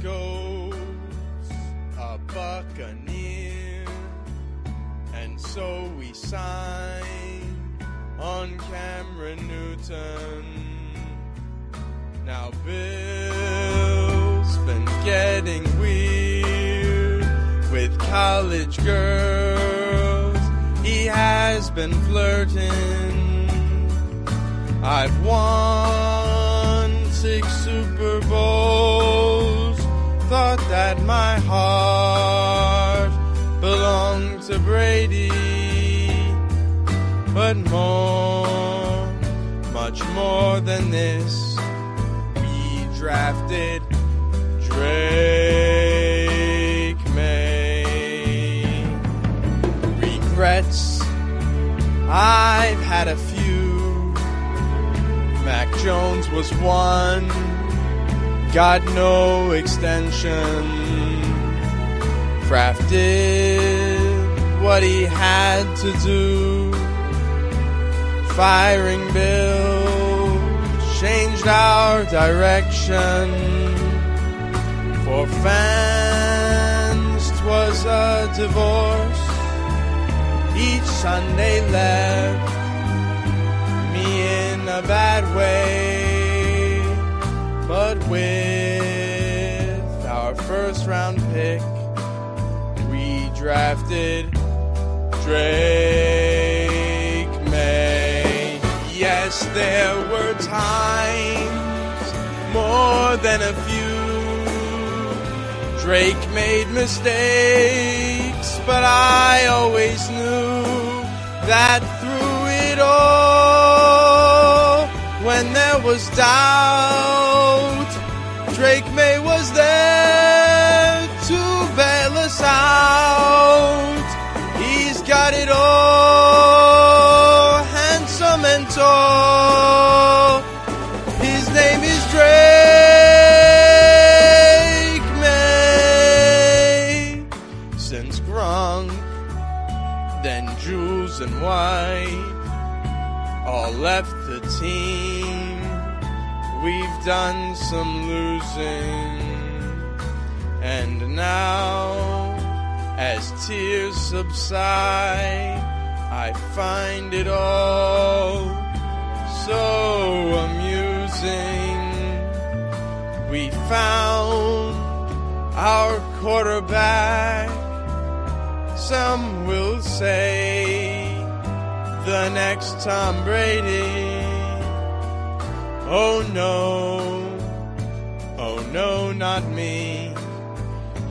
goes a buccaneer, and so we sign on Cameron Newton. Now Bill's been getting weird with college girls. He has been flirting. I've won 6 Super Bowls. Thought that my heart belonged to Brady. But more, much more than this, we drafted Drake May. Regrets, I've had a few. Mac Jones was one, got no extension. Kraft did what he had to do. Firing Bill changed our direction. For fans, 'twas a divorce. Each Sunday left me in a bad way, but with our first round pick, we drafted Drake May. Yes, there were times, more than a few, Drake made mistakes, but I always knew that through it all, when there was doubt, Drake May was there to bail us out. He's got it all, handsome and tall. His name is Drake May. Since Gronk, then Jules and White all left the team, we've done some losing. And now, as tears subside, I find it all so amusing. We found our quarterback, some will say the next Tom Brady. Oh no, not me.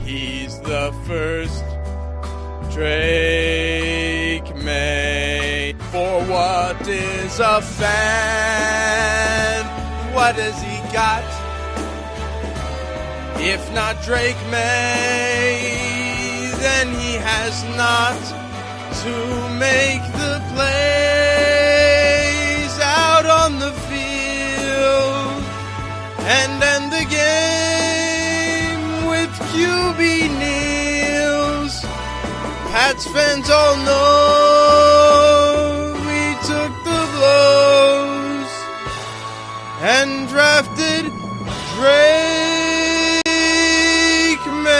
He's the first Drake May. For what is a fan? What has he got? If not Drake May, then he has not to make the plays out on the field and end the game with QB kneels. Pats fans all know we took the blows and drafted Drake May.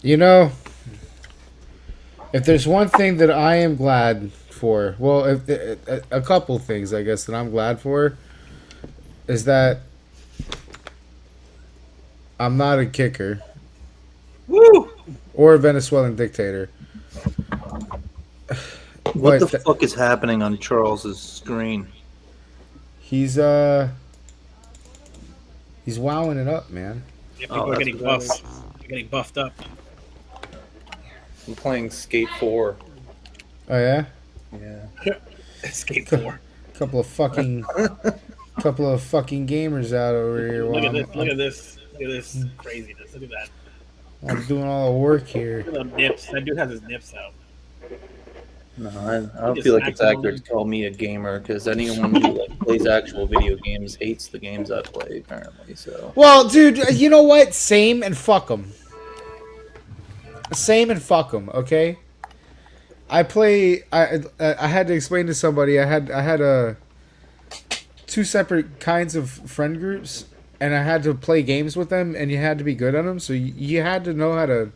You know, if there's one thing that I am glad for, well, a couple things I guess that I'm glad for is that I'm not a kicker Woo! or a Venezuelan dictator. What the But fuck is happening on Charles's screen? he's he's wowing it up, man. Yeah, Oh, people are that's getting what that buffed. is. They're getting buffed up. I'm playing Skate 4. Oh yeah, Yeah. Skate 4. couple of fucking gamers out over here. Look While at this. Look at this. Look at this craziness. Look at that. I'm doing all the work here. Look at the nips. That dude has his nips out. No, I don't just feel like it's smacked him accurate on to call me a gamer because anyone who like plays actual video games hates the games I play. Apparently, so Well, dude, you know what? Same and fuck them. Same and fuck them. Okay. I play. I had to explain to somebody. I had two separate kinds of friend groups, and I had to play games with them, and you had to be good at them. So you had to know how to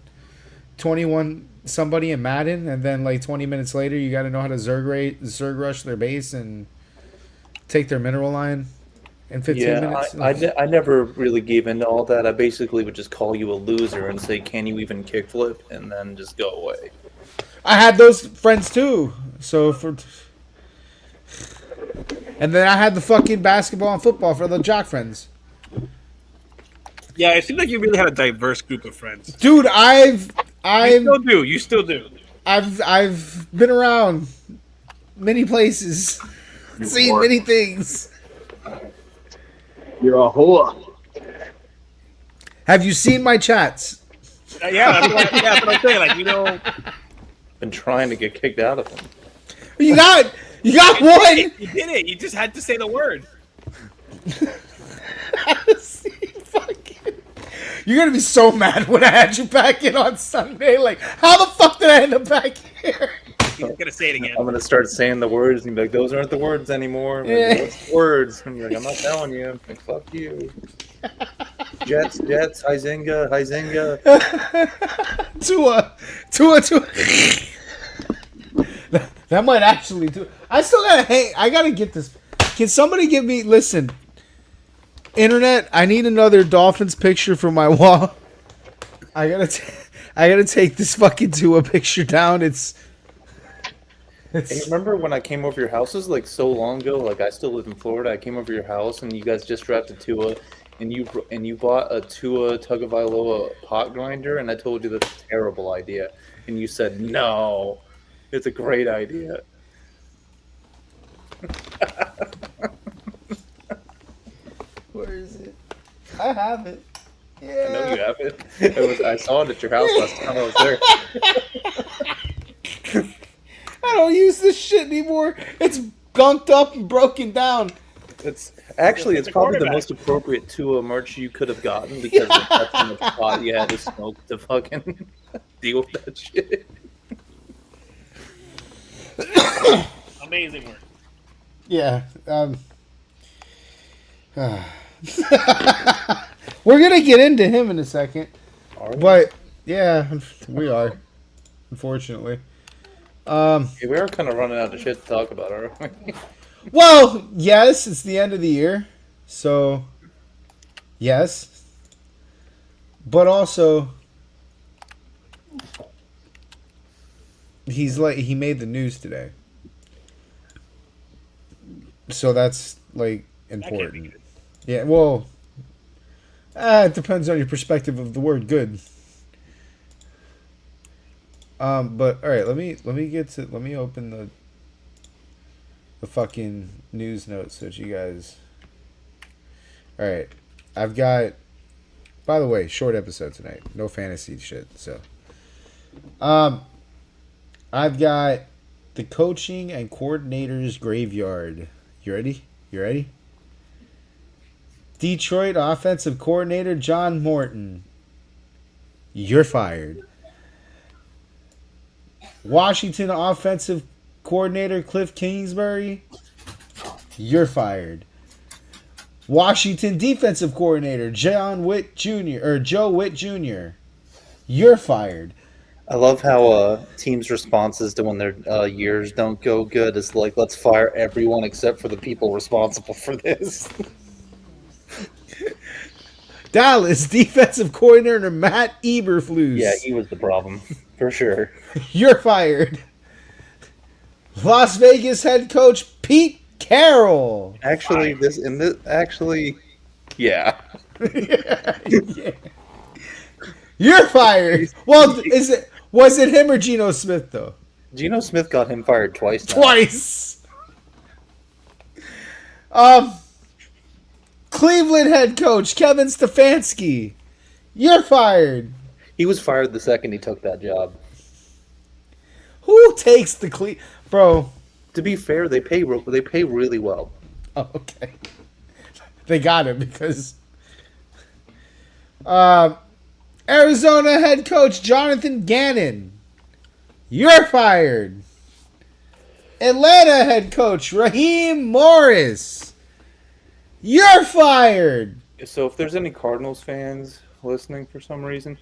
21 somebody in Madden, and then like 20 minutes later, you got to know how to Zerg rush their base and take their mineral line in 15 yeah, minutes. I never really gave into all that. I basically would just call you a loser and say, "Can you even kickflip?" and then just go away. I had those friends too. So and then I had the fucking basketball and football for the jock friends. Yeah, it seems like you really had a diverse group of friends. Dude, You I've still do. You still do. I've been around many places, seen many things. You're a whore. Have you seen my chats? Yeah, that's what I'm saying. Like, you know, Been trying to get kicked out of them. You got one. you did it. You just had to say the word. Fucking- You're gonna be so mad when I had you back in on Sunday. Like, how the fuck did I end up back here? He's gonna say it again. I'm gonna start saying the words and be like, "Those aren't the words anymore." I'm like, Yeah. what's the words? And you're like, "I'm not telling you." I'm like, fuck you. Jets, Huizinga. Tua. That might actually do. I still gotta. Hey, I gotta get this. Can somebody give me? Listen, internet. I need another Dolphins picture for my wall. I gotta take this fucking Tua picture down. It's. Hey, remember when I came over your house? This was like so long ago. Like I still live in Florida. I came over your house and you guys just drafted Tua, and you bought a Tua Tagovailoa pot grinder, and I told you that's a terrible idea, and you said no, it's a great idea. Where is it? I have it. Yeah. I know you have it. I saw it at your house last time I was there. I don't use this shit anymore. It's gunked up and broken down. It's probably the quarterback. most appropriate Tua merch you could have gotten because that's how much pot you had to smoke to fucking deal with that shit. Amazing work. Yeah. We're gonna get into him in a second, but yeah, we are. Unfortunately. Yeah, we are kind of running out of shit to talk about, aren't we? Well, yes, it's the end of the year, so yes, but also he made the news today, so that's like That can't be important. good. Yeah, well, it depends on your perspective of the word good. But all right, let me open the fucking news notes so that you guys. All right, I've got. By the way, short episode tonight. No fantasy shit. So, I've got the coaching and coordinators graveyard. You ready? You ready? Detroit offensive coordinator John Morton. You're fired. Washington offensive coordinator Cliff Kingsbury. You're fired. Washington defensive coordinator Joe Witt Jr. You're fired. I love how teams' responses to when their years don't go good is like, let's fire everyone except for the people responsible for this. Dallas defensive coordinator Matt Eberflus. Yeah, he was the problem for sure. You're fired. Las Vegas head coach Pete Carroll. Actually, yeah. Yeah. You're fired. Well, was it him or Geno Smith though? Geno Smith got him fired twice. Now. Twice. Cleveland head coach Kevin Stefanski. You're fired. He was fired the second he took that job. Who takes the bro? To be fair, they pay really well. Oh, okay. They got him because Arizona head coach Jonathan Gannon. You're fired. Atlanta head coach Raheem Morris. You're fired. So if there's any Cardinals fans listening for some reason,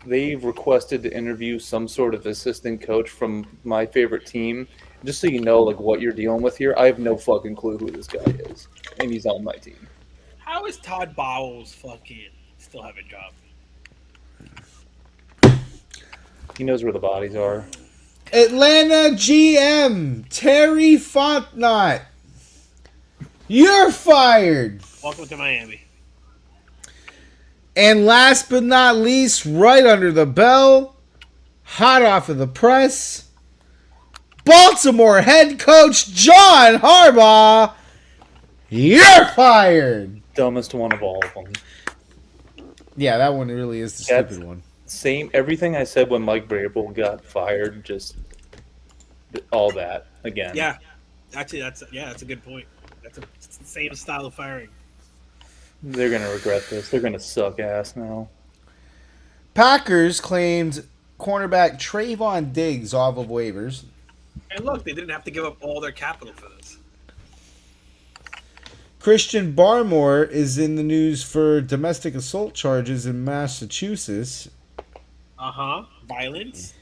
they've requested to interview some sort of assistant coach from my favorite team. Just so you know, like, what you're dealing with here, I have no fucking clue who this guy is, and he's on my team. How is Todd Bowles fucking still have a job? He knows where the bodies are. Atlanta GM Terry Fontenot. You're fired. Welcome to Miami. And last but not least, right under the bell, hot off of the press, Baltimore head coach John Harbaugh. You're fired. Dumbest one of all of them. Yeah, that one really is the stupid one. Same, everything I said when Mike Vrabel got fired, just all that again. Yeah, actually, that's a good point. It's the same style of firing. They're gonna regret this. They're gonna suck ass now. Packers claimed cornerback Trayvon Diggs off of waivers. And look, they didn't have to give up all their capital for this. Christian Barmore is in the news for domestic assault charges in Massachusetts. Violence.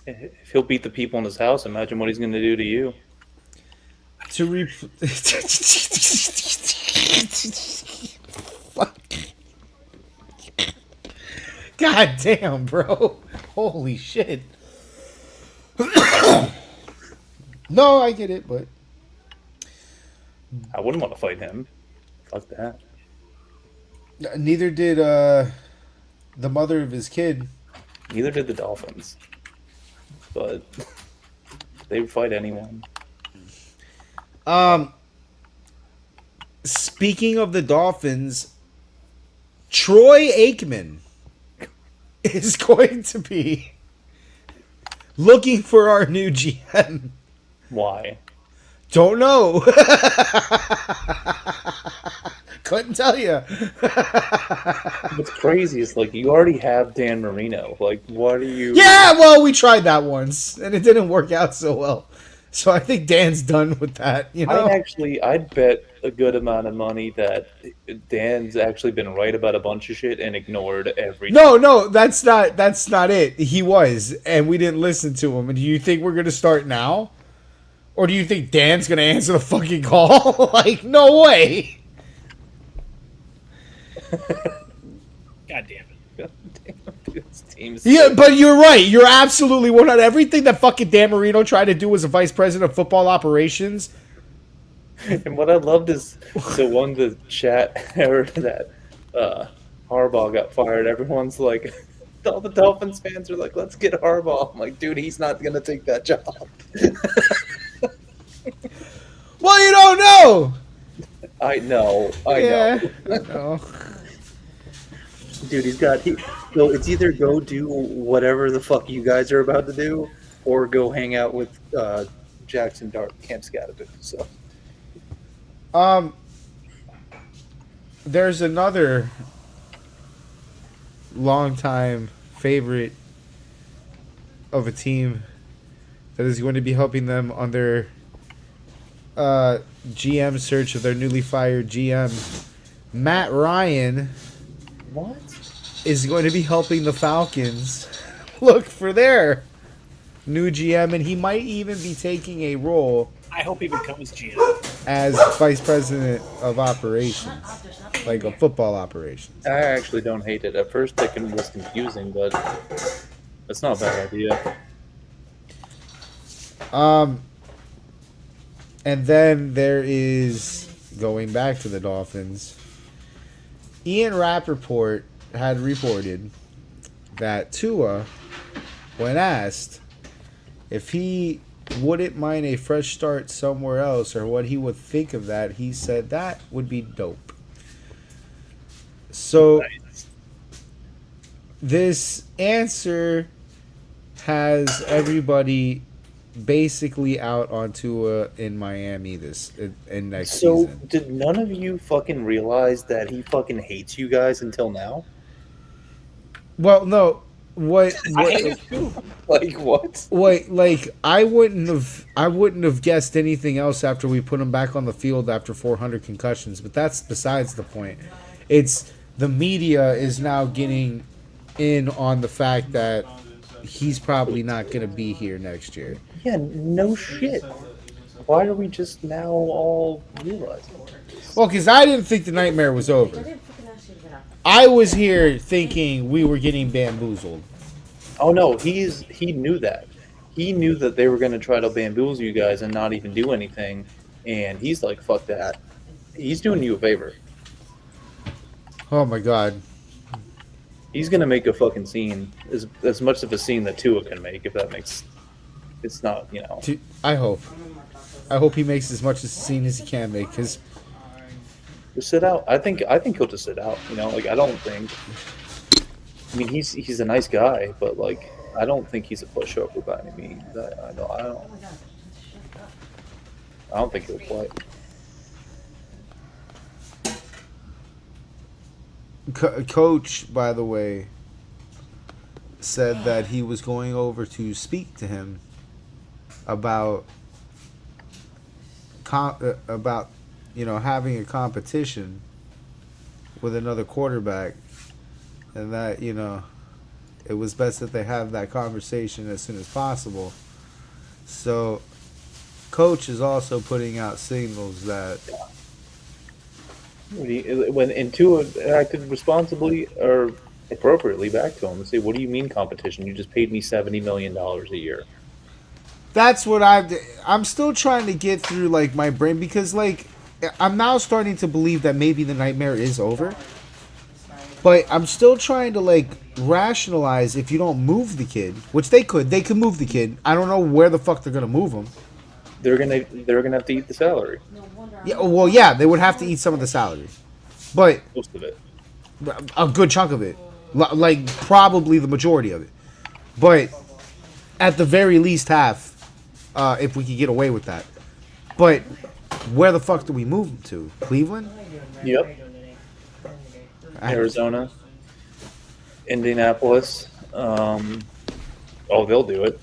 If he'll beat the people in his house, imagine what he's going to do to you. Fuck. God damn, bro. Holy shit. No, I get it, but I wouldn't want to fight him. Fuck that. neither did the mother of his kid. Neither did the Dolphins. But they would fight anyone. Speaking of the Dolphins, Troy Aikman is going to be looking for our new GM. Why? Don't know. Couldn't tell you. What's crazy is, like, you already have Dan Marino. Like, what are you... Yeah, well, we tried that once, and it didn't work out so well. So I think Dan's done with that, you know? I'd bet a good amount of money that Dan's actually been right about a bunch of shit and ignored everything. No, that's not it. He was, and we didn't listen to him. And do you think we're going to start now? Or do you think Dan's going to answer the fucking call? Like, no way. God damn it. This team's Yeah, but you're right. You're absolutely 100. Everything that fucking Dan Marino tried to do as a vice president of football operations. And what I loved is, so when the chat heard that Harbaugh got fired, everyone's like, all the Dolphins fans are like, let's get Harbaugh. I'm like, dude, he's not going to take that job. Well, you don't know. I know. know. Dude, so it's either go do whatever the fuck you guys are about to do, or go hang out with Jackson Dart, Camp Scattergood. So, there's another longtime favorite of a team that is going to be helping them on their GM search of their newly fired GM. Matt Ryan What? is going to be helping the Falcons look for their new GM, and he might even be taking a role I hope he becomes GM. as vice president of operations, like a football operations. I actually don't hate it. At first, it was confusing, but it's not a bad idea. And then there is, going back to the Dolphins, Ian Rappaport had reported that Tua, when asked if he wouldn't mind a fresh start somewhere else or what he would think of that, he said that would be dope. So Nice. this answer has everybody basically out on Tua in Miami in next So, season. did none of you fucking realize that he fucking hates you guys until now? Well, no, what I hate it too. Like, what? wait, like I wouldn't have guessed anything else after we put him back on the field after 400 concussions, but that's besides the point. It's the media is now getting in on the fact that he's probably not going to be here next year. Yeah, no shit. Why are we just now all realizing? Well, because I didn't think the nightmare was over. I was here thinking we were getting bamboozled. Oh no, he knew that. He knew that they were going to try to bamboozle you guys and not even do anything, and he's like, "Fuck that." He's doing you a favor. Oh my god. He's going to make a fucking scene, as much of a scene that Tua can make, if that makes. It's not, you know. I hope. I hope he makes as much of a scene as he can make, because Just sit out. I think he'll just sit out. You know, like I don't think. I mean, he's a nice guy, but like I don't think he's a pushover by any means. I don't think he'll play. Coach, by the way, said that he was going over to speak to him about having a competition with another quarterback, and that it was best that they have that conversation as soon as possible. So Coach is also putting out signals that When Tua acted responsibly or appropriately back to him and say, "What do you mean competition? You just paid me $70 million a year." that's what I'm still trying to get through like my brain, because like I'm now starting to believe that maybe the nightmare is over. But I'm still trying to like rationalize if you don't move the kid, which they could move the kid. I don't know where the fuck they're gonna move him. They're gonna have to eat the salary, Yeah, well, yeah, they would have to eat some of the salary, but most of it. a good chunk of it, like probably the majority of it. But at the very least half, if we could get away with that. But where the fuck do we move him to? Cleveland? Yep. Arizona, Indianapolis. They'll do it.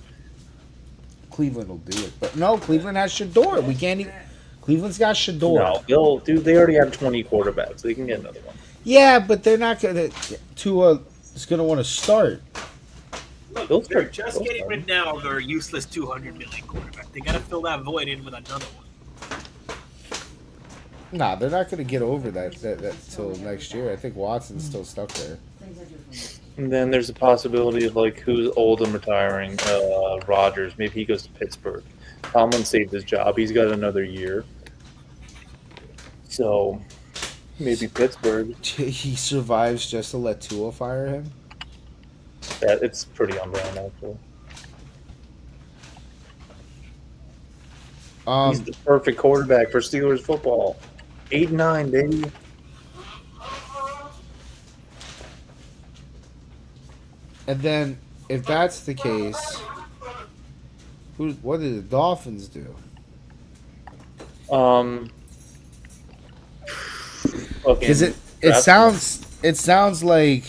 Cleveland will do it, but no, Cleveland has Shador. We can't even. Cleveland's got Shador. No, they already have 20 quarterbacks. They can get another one. Yeah, but they're not gonna. Tua is gonna want to start. Look, Those they're are- just those getting are- rid now of their useless 200 million quarterback. They got to fill that void in with another one. Nah, they're not gonna get over that till next year. I think Watson's still stuck there. And then there's a possibility of like who's old and retiring. Rodgers. Maybe he goes to Pittsburgh. Tomlin saved his job. He's got another year. So maybe Pittsburgh. He survives just to let Tua fire him. That it's pretty on brand actually. He's the perfect quarterback for Steelers football. 8-9, baby. And then, if that's the case, what do the Dolphins do? Because it sounds like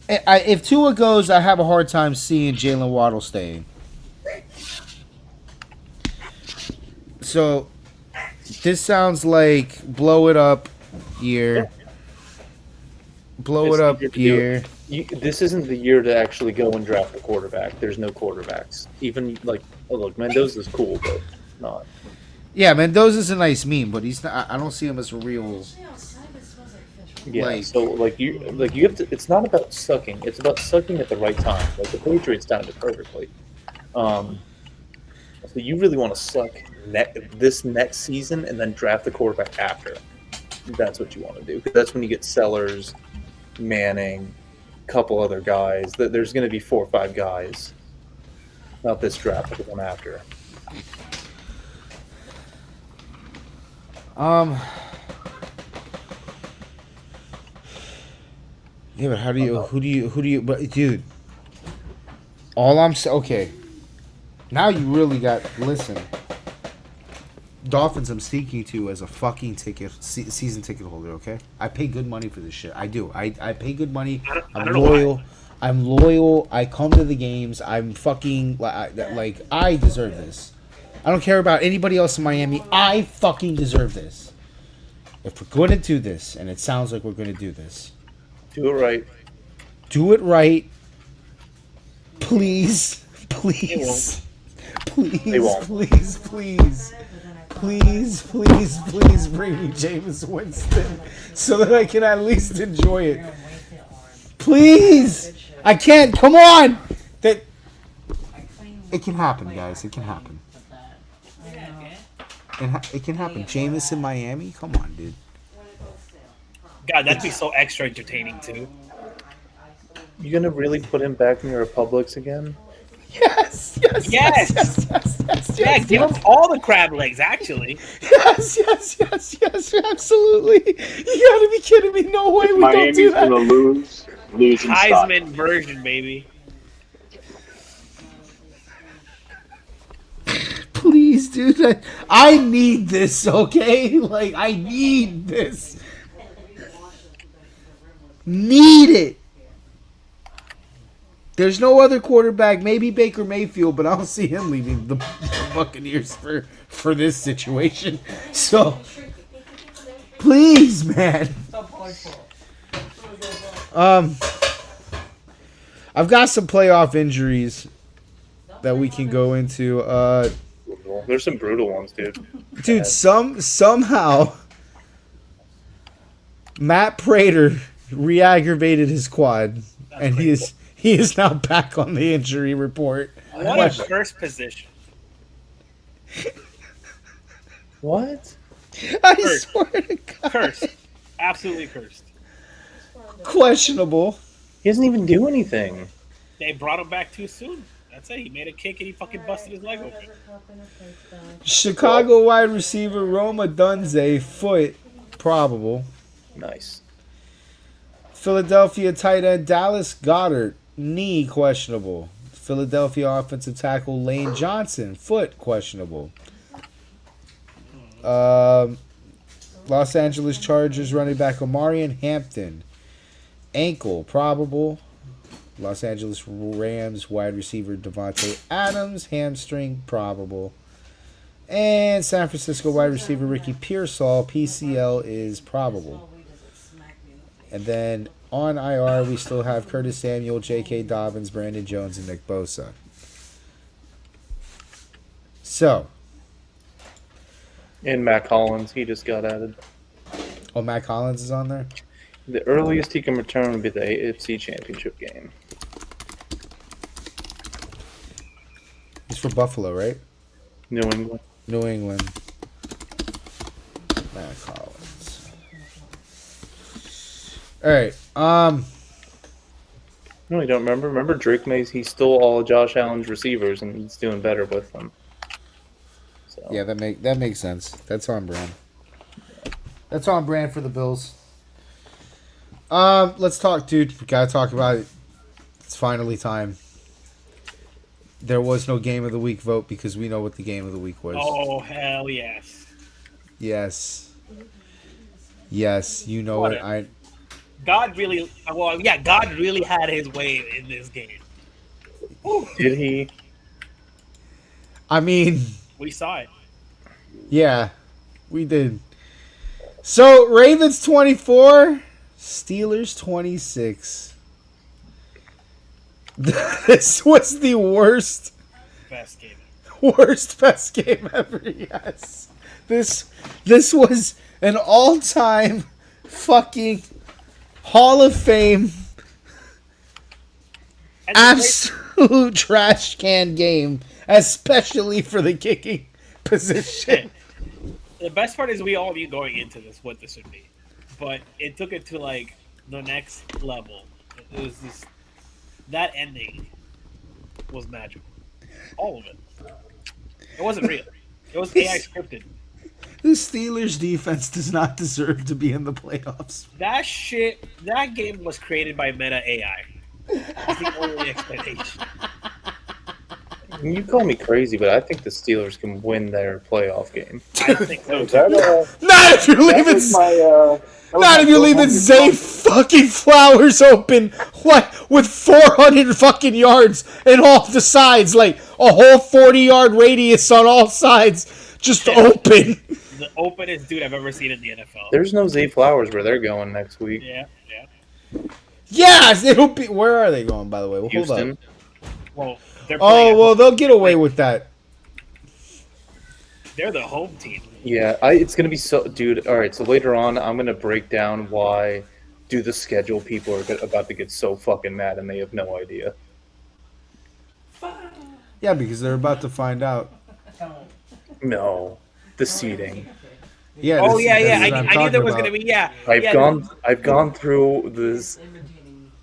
if Tua goes, I have a hard time seeing Jalen Waddle staying. So This sounds like blow it up year. Blow It's it the up year to do year. This isn't the year to actually go and draft a quarterback. There's no quarterbacks. Even like, oh look, Mendoza's cool, but not. Yeah, Mendoza's a nice meme, but he's not. I don't see him as a real. Yeah, Like- so you have to. It's not about sucking. It's about sucking at the right time. Like the Patriots timed it perfectly. So you really want to suck this next season and then draft the quarterback after. That's what you want to do. 'Cause that's when you get Sellers, Manning, a couple other guys. There's going to be 4 or 5 guys. Not this draft, but the one after. Yeah, but who do you? But dude, all I'm okay. Now you really got listen. Dolphins, I'm speaking to as a fucking season ticket holder. Okay, I pay good money for this shit. I do. I pay good money. I I'm don't know loyal. why. I'm loyal. I come to the games. I'm fucking like I deserve this. I don't care about anybody else in Miami. I fucking deserve this. If we're going to do this, and it sounds like we're going to do this, Do it right. do it right. Please, please, They please, won't. please, please. Please, please, please bring me Jameis Winston so that I can at least enjoy it. Please! I can't. Come on! That it can happen, guys. It can happen. It can happen. Jameis in Miami? Come on, dude. God, that'd be so extra entertaining too. You gonna really put him back in your Republics again? Yes, yes, Yes. yes, yes, yes, Yeah, yes, give him all the crab legs. Actually, yes, yes, yes, yes, absolutely. You gotta be kidding me. No way we don't do Miami's that. gonna lose in style. Heisman version, baby. Please, dude. I need this, okay? Like, I need this. Need it. There's no other quarterback. Maybe Baker Mayfield, but I don't see him leaving the Buccaneers for this situation. So, please, man. I've got some playoff injuries that we can go into. There's some brutal ones, dude. Dude, somehow Matt Prater re-aggravated his quad, and he is now back on the injury report. What a first position. What? I Cursed. swear to God, Cursed. Absolutely cursed. questionable. He doesn't even do anything. They brought him back too soon. That's it. He made a kick and he fucking busted his leg open. Chicago wide receiver Roma Dunze foot probable. Nice. Philadelphia tight end Dallas Goddard knee questionable. Philadelphia offensive tackle Lane Johnson foot questionable. Los Angeles Chargers running back Omarion Hampton ankle probable. Los Angeles Rams wide receiver Devontae Adams hamstring probable. And San Francisco wide receiver Ricky Pearsall PCL is probable. And then on IR, we still have Curtis Samuel, J.K. Dobbins, Brandon Jones, and Nick Bosa. So. And Matt Collins, he just got added. Oh, Matt Collins is on there? The earliest he can return would be the AFC Championship game. He's for Buffalo, right? New England. New England. Matt Collins. All right. No, you don't remember? Remember Drake Mays? He stole all of Josh Allen's receivers, and he's doing better with them. So. Yeah, that makes sense. That's on brand. That's on brand for the Bills. Let's talk, dude. We gotta talk about it. It's finally time. There was no game of the week vote because we know what the game of the week was. Oh, hell yes. Yes. Yes, you know What it. a- God really, well, yeah, God really had his way in this game. Whew. Did he? I mean, We saw it. yeah. We did. So, Ravens 24, Steelers 26. This was the worst Best game. best game ever. Yes. This was an all-time fucking Hall of Fame And absolute trash can game, especially for the kicking position. the best part is we all knew going into this what this would be, but it took it to like the next level. It was this that ending was magical. All of it. It wasn't real. It was AI scripted. The Steelers defense does not deserve to be in the playoffs. That game was created by Meta AI. That's the only explanation. You call me crazy, but I think the Steelers can win their playoff game. I think so Is too. that, Not if you're that leaving. was my, Not if you're leaving Zay fucking Flowers open, what, with 400 fucking yards and off the sides, like a whole 40-yard radius on all sides, just open. The openest dude I've ever seen in the NFL. There's no Zay Flowers where they're going next week. Yeah. Yes, it'll be. Where are they going, by the way? Well, hold Houston. up. Well, they're playing Oh, well, they'll get away with that. they're the home team. Yeah, it's gonna be so, dude. All right, so later on, I'm gonna break down why the schedule people are about to get so fucking mad and they have no idea. Yeah, because they're about to find out. No, the seeding. Yeah. Oh this- yeah. this is I what I'm knew there talking was about. gonna be yeah. I've gone through this,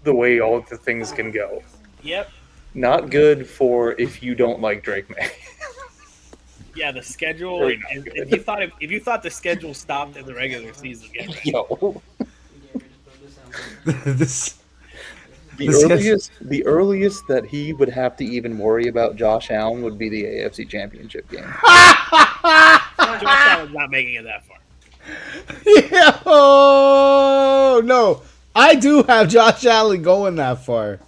the way all the things can go. Yep. Not good for if you don't like Drake May. Yeah, the schedule. Very not And good. if you thought the schedule stopped in the regular season, get ready. Yo, This. the earliest that he would have to even worry about Josh Allen would be the AFC Championship game. Josh Allen's not making it that far. Yeah. Oh no, I do have Josh Allen going that far.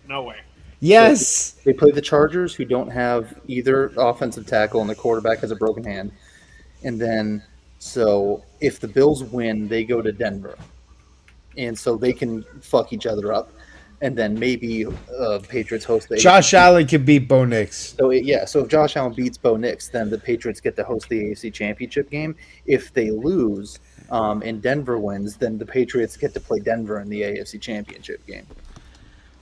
No way. Yes. They play the Chargers, who don't have either offensive tackle, and the quarterback has a broken hand. And then, so if the Bills win, they go to Denver, and so they can fuck each other up. And then maybe Patriots host the Josh Allen can beat Bo Nix. So so if Josh Allen beats Bo Nix, then the Patriots get to host the AFC Championship game. If they lose and Denver wins, then the Patriots get to play Denver in the AFC Championship game.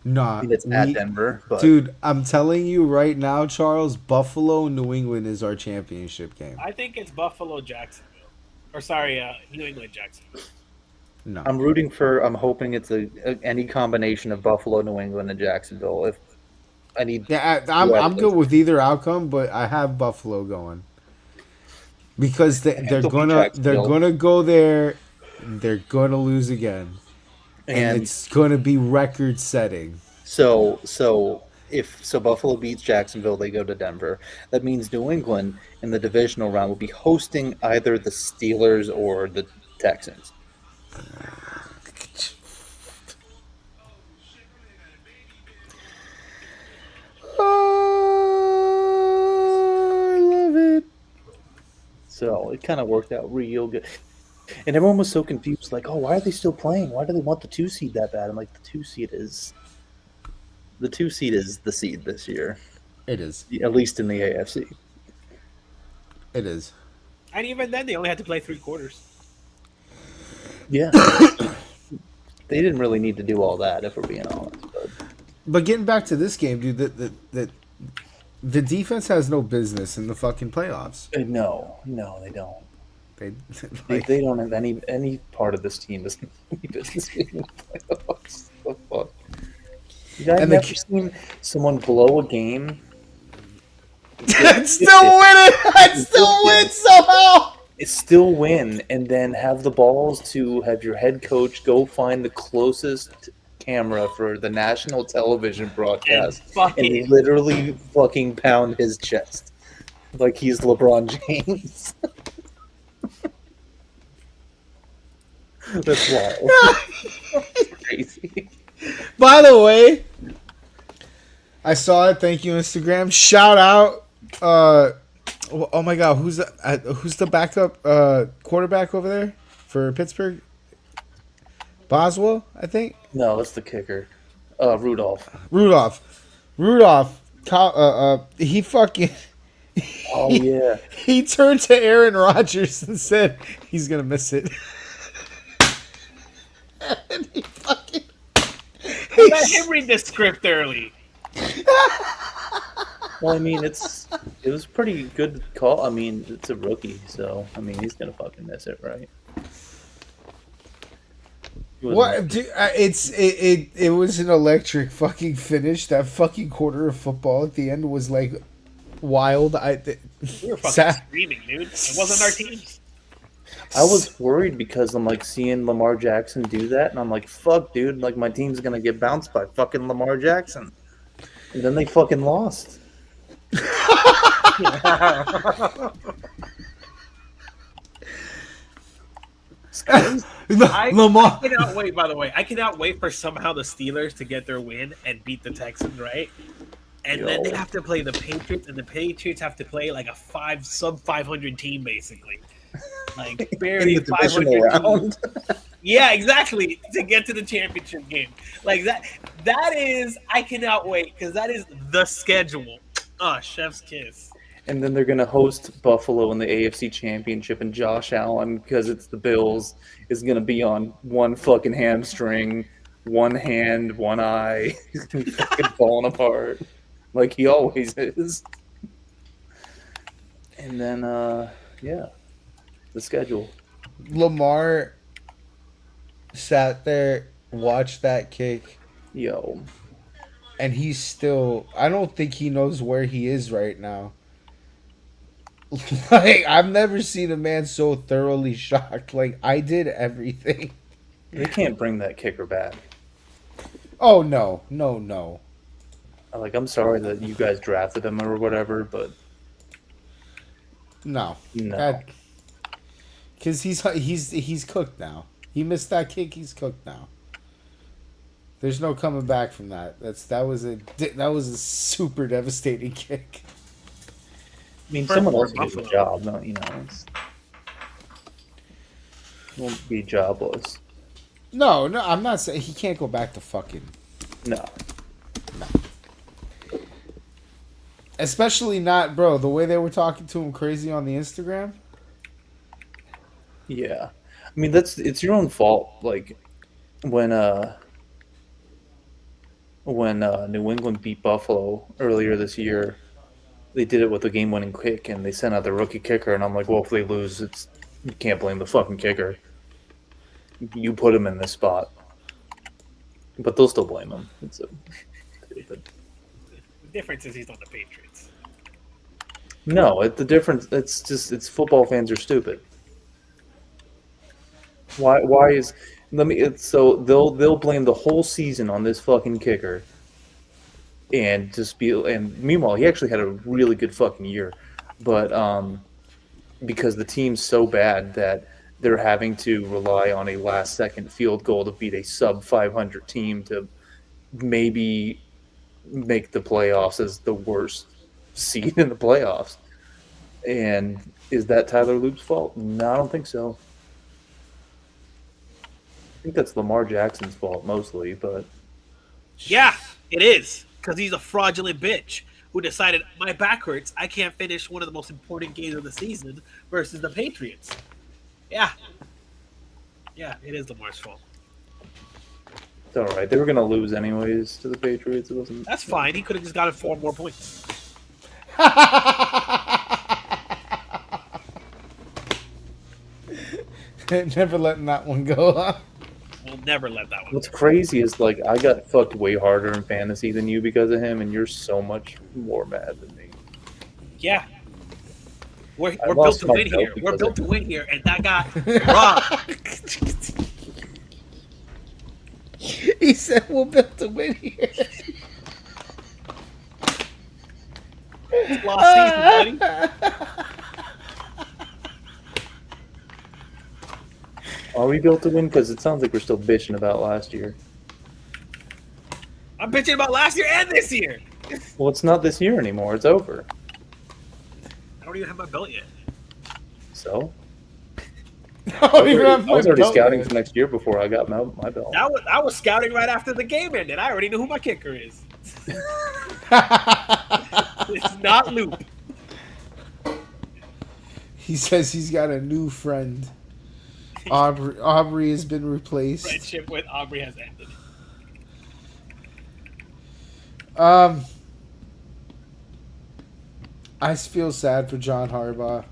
Nah, And it's at Denver, but dude, I'm telling you right now, Charles, Buffalo, New England is our championship game. I think it's Buffalo, Jacksonville, or sorry, New England, Jacksonville. No, I'm hoping it's any combination of Buffalo, New England, and Jacksonville. If I need, yeah, I'm good with either outcome, but I have Buffalo going because they're It'll be gonna Jacksonville. go there, they're gonna lose again, and and it's gonna be record setting. so if Buffalo beats Jacksonville, they go to Denver. That means New England in the divisional round will be hosting either the Steelers or the Texans. Oh, I love it. So it kind of worked out real good. And everyone was so confused, like, oh, why are they still playing? Why do they want the 2 seed that bad? I'm like, the 2 seed is the seed this year, It is. at least in the AFC. It is. And even then, they only had to play 3 quarters. Yeah. They didn't really need to do all that, if we're being honest. But getting back to this game, dude, the defense has no business in the fucking playoffs. No, they don't. They, They don't have any part of this team doesn't have any business being in the playoffs. What the fuck? You guys And the- never seen someone blow a game? I'd still win it. I'd still win somehow. It's still win, and then have the balls to have your head coach go find the closest camera for the national television broadcast and literally fucking pound his chest like he's LeBron James. That's wild. That's crazy. By the way, I saw it. Thank you, Instagram. Shout out Oh my God, who's the backup quarterback over there for Pittsburgh? Boswell, I think. No, that's the kicker. Rudolph. Rudolph. He fucking Oh yeah. he turned to Aaron Rodgers and said he's gonna miss it. And he fucking Let him read the script early. Well, I mean, it was pretty good call. I mean, it's a rookie, so I mean, he's gonna fucking miss it, right? What? Dude, it was an electric fucking finish. That fucking quarter of football at the end was like wild. We were fucking screaming, dude. It wasn't our team. I was worried because I'm like seeing Lamar Jackson do that, and I'm like, fuck, dude, like my team's gonna get bounced by fucking Lamar Jackson. And then they fucking lost. Lamar. I cannot wait, by the way. I cannot wait for somehow the Steelers to get their win and beat the Texans, right? And then they have to play the Patriots, and the Patriots have to play like a sub 500 team, basically. Like barely In the 500 round. Yeah, exactly. To get to the championship game. Like that is I cannot wait because that is the schedule. Chef's kiss. And then they're gonna host Buffalo in the AFC Championship, and Josh Allen, because it's the Bills, is gonna be on one fucking hamstring, one hand, one eye. He's gonna be fucking falling apart, like he always is. And then, yeah, the schedule. Lamar sat there, watched that kick, Yo, and he's still. I don't think he knows where he is right now. Like, I've never seen a man so thoroughly shocked. Like, I did everything. they can't bring that kicker back. Oh no. Like, I'm sorry that you guys drafted him or whatever, but No. no. Because he's cooked now. He missed that kick. He's cooked now. There's no coming back from that. That was a super devastating kick. I mean, For someone else Buffalo. will get the job, no, you know. Won't be jobless. No, I'm not saying he can't go back to fucking. No. Especially not, bro. The way they were talking to him crazy on the Instagram. Yeah. I mean, it's your own fault. Like, when New England beat Buffalo earlier this year, they did it with a game-winning kick, and they sent out the rookie kicker, and I'm like, well, if they lose, you can't blame the fucking kicker. You put him in this spot. But they'll still blame him. It's stupid. The difference is he's on the Patriots. No, the difference, it's football fans are stupid. Why is so they'll blame the whole season on this fucking kicker, and meanwhile he actually had a really good fucking year, but because the team's so bad that they're having to rely on a last second field goal to beat a sub 500 team to maybe make the playoffs as the worst seed in the playoffs. And is that Tyler Loop's fault? No, I don't think so. I think that's Lamar Jackson's fault mostly, but Yeah, it is. Because he's a fraudulent bitch who decided my back hurts. I can't finish one of the most important games of the season versus the Patriots. Yeah. Yeah, it is Lamar's fault. it's all right. They were going to lose anyways to the Patriots. It wasn't. That's fine. He could have just gotten 4 more points. Never letting that one go. Huh? We'll never let that one. What's crazy is like I got fucked way harder in fantasy than you because of him, and you're so much more mad than me. Yeah. We're I built lost to my win belt here. We're because built of- to win here, and that got robbed. He said we're built to win here. Lost season, buddy. Are we built to win? Because it sounds like we're still bitching about last year. I'm bitching about last year and this year. Well, it's not this year anymore. It's over. don't even have my belt yet. So Oh, you have I was my already belt, scouting man. for next year before I got my belt. I was scouting right after the game ended. I already know who my kicker is. It's not Loop. He says he's got a new friend. Aubrey has been replaced. Friendship with Aubrey has ended. I feel sad for John Harbaugh.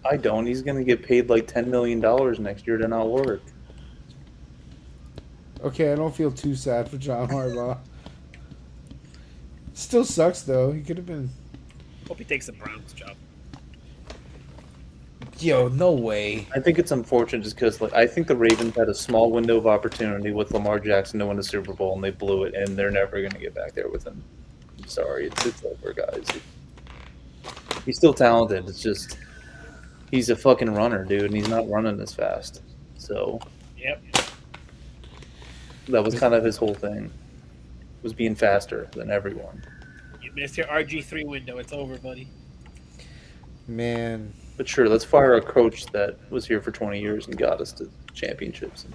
I don't. He's gonna get paid like $10 million next year to not work. Okay, I don't feel too sad for John Harbaugh. Still sucks though. He could have been. Hope he takes the Browns job. Yo, no way. I think it's unfortunate just because like I think the Ravens had a small window of opportunity with Lamar Jackson to win the Super Bowl and they blew it, and they're never gonna get back there with him. I'm sorry, it's over, guys. He's still talented. It's just he's a fucking runner, dude, and he's not running as fast. So Yep. that was kind of his whole thing, was being faster than everyone. You missed your RG3 window. It's over, buddy. Man. But sure, let's fire a coach that was here for 20 years and got us to championships.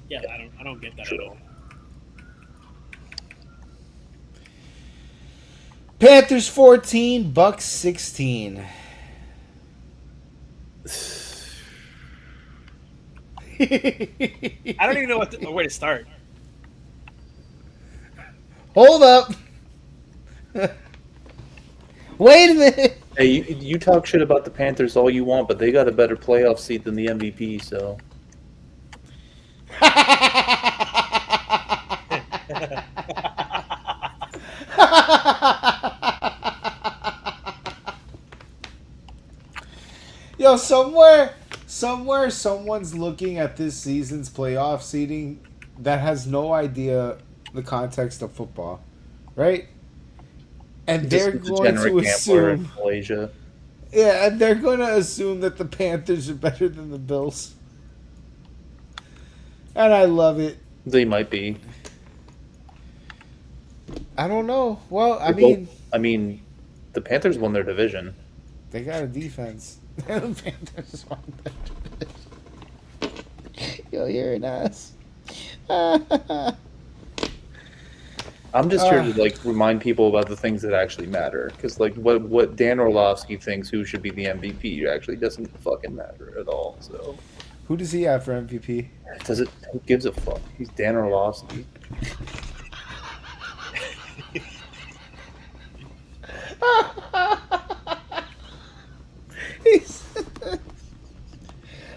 Yeah, I don't get that Sure. at all. Panthers 14, Bucks 16. I don't even know where to start. Hold up. Wait a minute. Hey, you talk shit about the Panthers all you want, but they got a better playoff seat than the MVP, so. Yo, somewhere someone's looking at this season's playoff seeding that has no idea the context of football, right? And they're Just a going degenerate to gambler in assume, Malaysia. yeah, and they're going to assume that the Panthers are better than the Bills, and I love it. They might be. I don't know. Well, I They mean, both- the Panthers won their division. they got a defense. The Panthers won their division. Yo, you're an ass. I'm just here to like remind people about the things that actually matter, because like what Dan Orlovsky thinks who should be the MVP actually doesn't fucking matter at all. So Who does he have for MVP? does it? Who gives a fuck? He's Dan Orlovsky.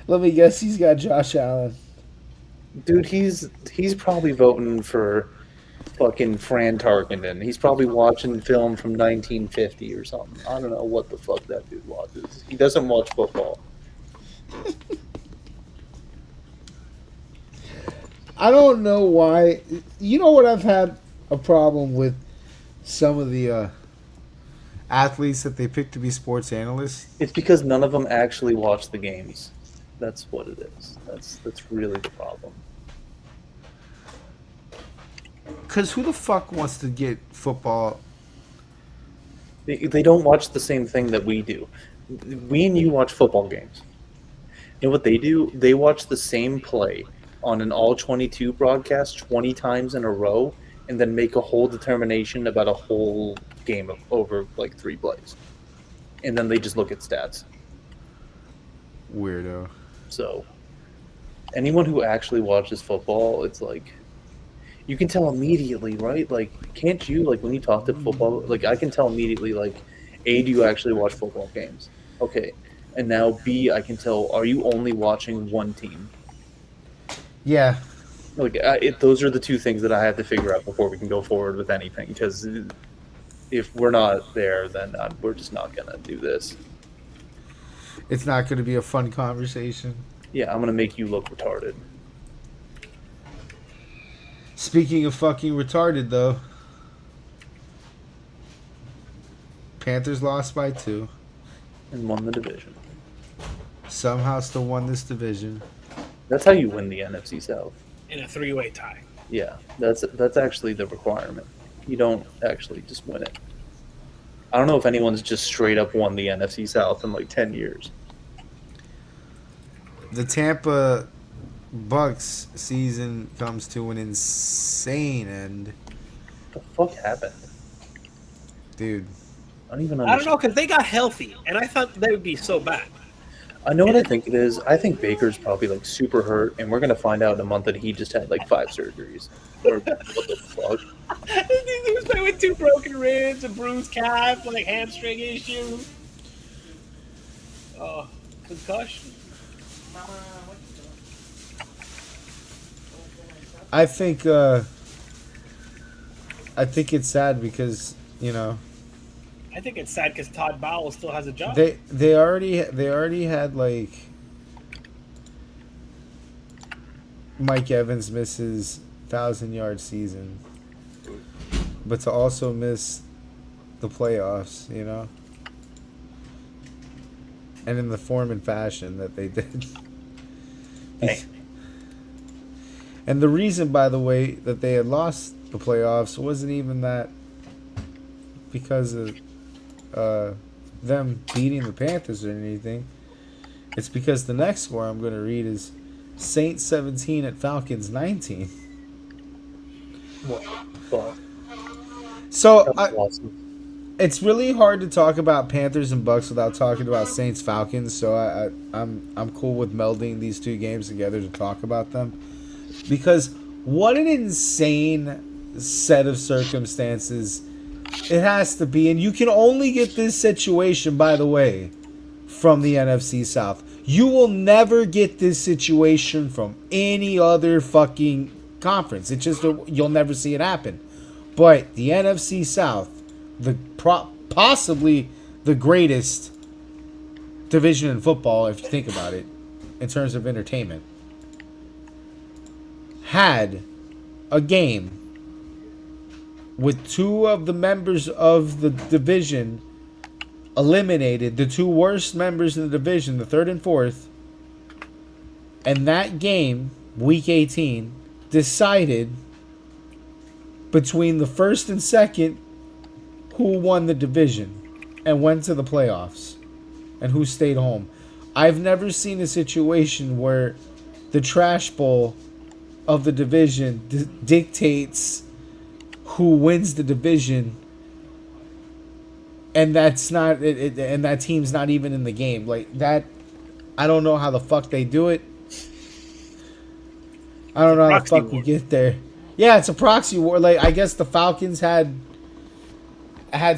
Let me guess, he's got Josh Allen. Dude, he's probably voting for fucking Fran Tarkenton. He's probably watching film from 1950 or something. I don't know what the fuck that dude watches. He doesn't watch football. I don't know why. You know what? I've had a problem with some of the athletes that they pick to be sports analysts. It's because none of them actually watch the games. That's what it is. That's really the problem. Because who the fuck wants to get football? They don't watch the same thing that we do. We and you watch football games. And what they do, they watch the same play on an all-22 broadcast 20 times in a row and then make a whole determination about a whole game over like 3 plays. And then they just look at stats. Weirdo. So anyone who actually watches football, it's like you can tell immediately, right? Like, can't you, like, when you talk to football, like, I can tell immediately, like, A, do you actually watch football games? Okay. And now, B, I can tell, are you only watching one team? Yeah. Like, those are the two things that I have to figure out before we can go forward with anything. Because if we're not there, then we're just not going to do this. It's not going to be a fun conversation. Yeah, I'm going to make you look retarded. Speaking of fucking retarded, though, Panthers lost by 2. And won the division. Somehow still won this division. That's how you win the NFC South. In a 3-way tie. Yeah, that's actually the requirement. You don't actually just win it. I don't know if anyone's just straight up won the NFC South in like 10 years. The Tampa Bucks season comes to an insane end. What the fuck happened? Dude. I don't even I don't know, understand. because they got healthy, and I thought they would be so bad. I know what I think it is. I think Baker's probably like super hurt, and we're gonna find out in a month that he just had like 5 surgeries. Or what the fuck? He was playing with 2 broken ribs, a bruised calf, like hamstring issue. Oh, concussion. I think it's sad because, you know, I think it's sad because Todd Bowles still has a job. they already had like Mike Evans misses 1,000-yard season, but to also miss the playoffs, you know, and in the form and fashion that they did. Hey. And the reason, by the way, that they had lost the playoffs wasn't even that because of them beating the Panthers or anything. It's because the next score I'm going to read is Saints 17 at Falcons 19. What the fuck? So That's awesome. it's really hard to talk about Panthers and Bucks without talking about Saints Falcons. So I'm cool with melding these two games together to talk about them, because what an insane set of circumstances it has to be. And you can only get this situation, by the way, from the NFC South. You will never get this situation from any other fucking conference. It's just you'll never see it happen. But the NFC South, possibly the greatest division in football, if you think about it, in terms of entertainment, had a game with 2 of the members of the division eliminated, the 2 worst members in the division, the 3rd and 4th, and that game, week 18, decided between the 1st and 2nd who won the division and went to the playoffs and who stayed home. I've never seen a situation where the trash bowl of the division dictates who wins the division, and that's not and that team's not even in the game. Like that, I don't know how the fuck they do it. I don't know how the fuck we get there. Yeah, it's a proxy war. Like, I guess the Falcons had